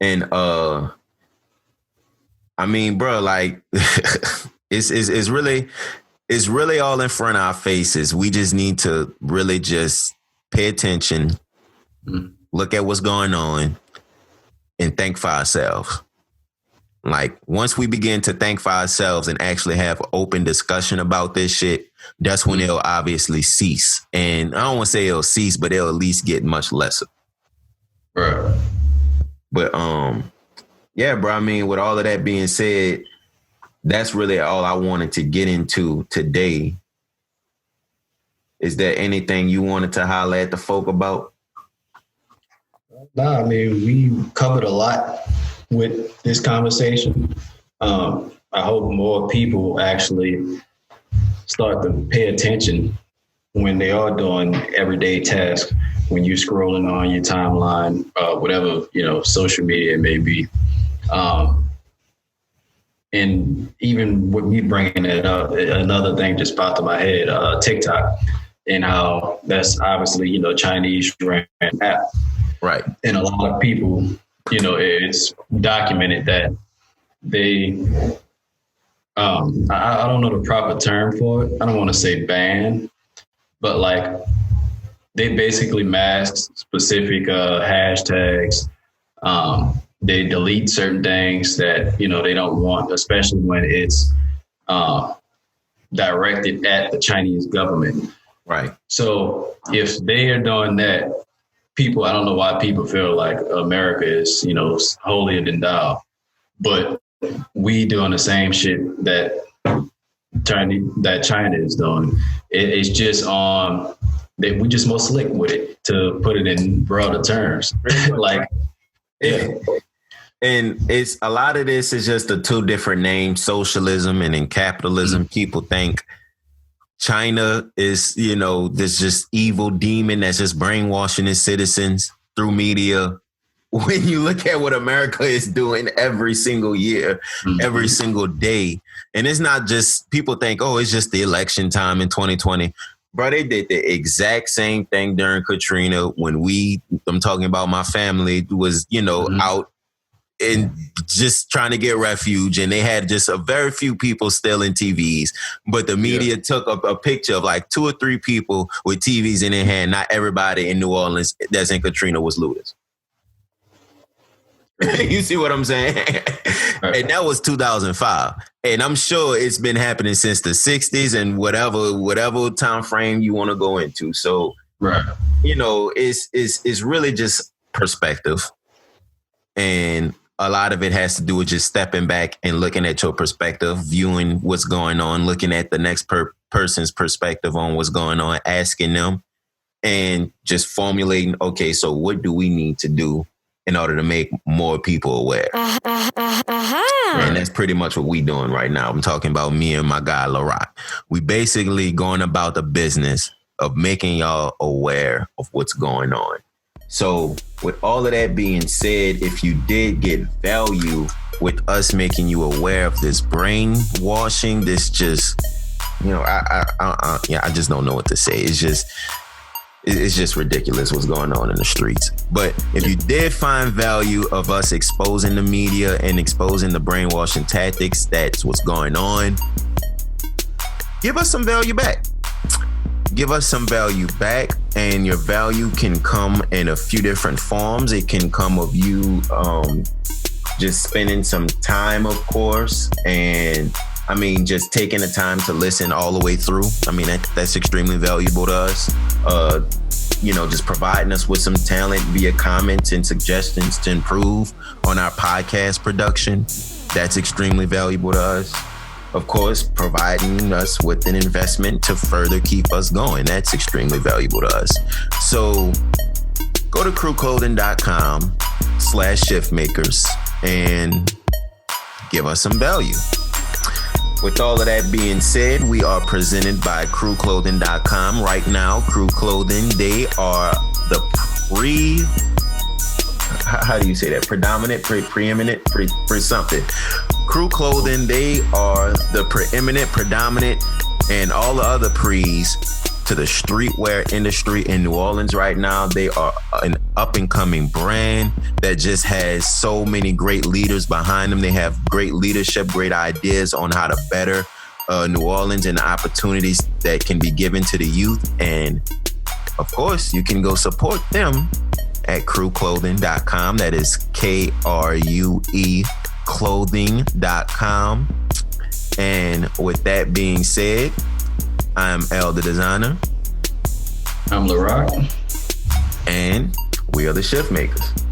And I mean, bro, like it's really all in front of our faces. We just need to really just pay attention, look at what's going on, and think for ourselves. Like, once we begin to think for ourselves and actually have open discussion about this shit, that's when it'll obviously cease. And I don't want to say it'll cease, but it'll at least get much lesser. Right. But yeah, bro, I mean, with all of that being said, that's really all I wanted to get into today. Is there anything you wanted to holler at the folk about? Nah, I mean, we covered a lot with this conversation. I hope more people actually start to pay attention when they are doing everyday tasks, when you're scrolling on your timeline, whatever, social media it may be. And even with me bringing it up, another thing just popped in my head, TikTok, and how that's obviously, Chinese ran app. Right. And a lot of people, it's documented that they, I don't know the proper term for it. I don't want to say ban, but like they basically mask specific hashtags. They delete certain things that, they don't want, especially when it's directed at the Chinese government. Right. So if they are doing that, I don't know why people feel like America is, holier than thou, but we doing the same shit that China is doing. It's just that we just more slick with it, to put it in broader terms. Like, yeah. And it's a lot of this is just the two different names, socialism and then capitalism. People think China is, this just evil demon that's just brainwashing its citizens through media. When you look at what America is doing every single year, every single day, and it's not just, people think, oh, it's just the election time in 2020. Bro, they did the exact same thing during Katrina when I'm talking about my family, was, out and just trying to get refuge, and they had just a very few people still in TVs, but the media took a picture of like 2 or 3 people with TVs in their hand. Not everybody in New Orleans that's in Katrina was looters. You see what I'm saying? And that was 2005, and I'm sure it's been happening since the 60s and whatever time frame you want to go into. So, right, it's really just perspective, and a lot of it has to do with just stepping back and looking at your perspective, viewing what's going on, looking at the next person's perspective on what's going on, asking them, and just formulating, okay, so what do we need to do in order to make more people aware? And that's pretty much what we doing right now. I'm talking about me and my guy, LahRoc. We basically going about the business of making y'all aware of what's going on. So with all of that being said, if you did get value with us making you aware of this brainwashing, this just, I just don't know what to say. It's just ridiculous what's going on in the streets. But if you did find value of us exposing the media and exposing the brainwashing tactics, that's what's going on, give us some value back. Give us some value back, and your value can come in a few different forms. It can come of you just spending some time, of course, and just taking the time to listen all the way through. That's extremely valuable to us. Just providing us with some talent via comments and suggestions to improve on our podcast production. That's extremely valuable to us. Of course, providing us with an investment to further keep us going. That's extremely valuable to us. So go to KRUEClothing.com/ShiftMakers and give us some value. with all of that being said, we are presented by KRUEClothing.com. Right now, KRUE Clothing, they are the how do you say that? Preeminent, something. KRUE Clothing, they are the predominant, and all the other pre's to the streetwear industry in New Orleans right now. They are an up-and-coming brand that just has so many great leaders behind them. They have great leadership, great ideas on how to better New Orleans and the opportunities that can be given to the youth. And of course, you can go support them at KRUEClothing.com. That is KRUE Clothing.com. And with that being said, I'm EltheDesigner. I'm LahRoc. And we are the ShiftMakers.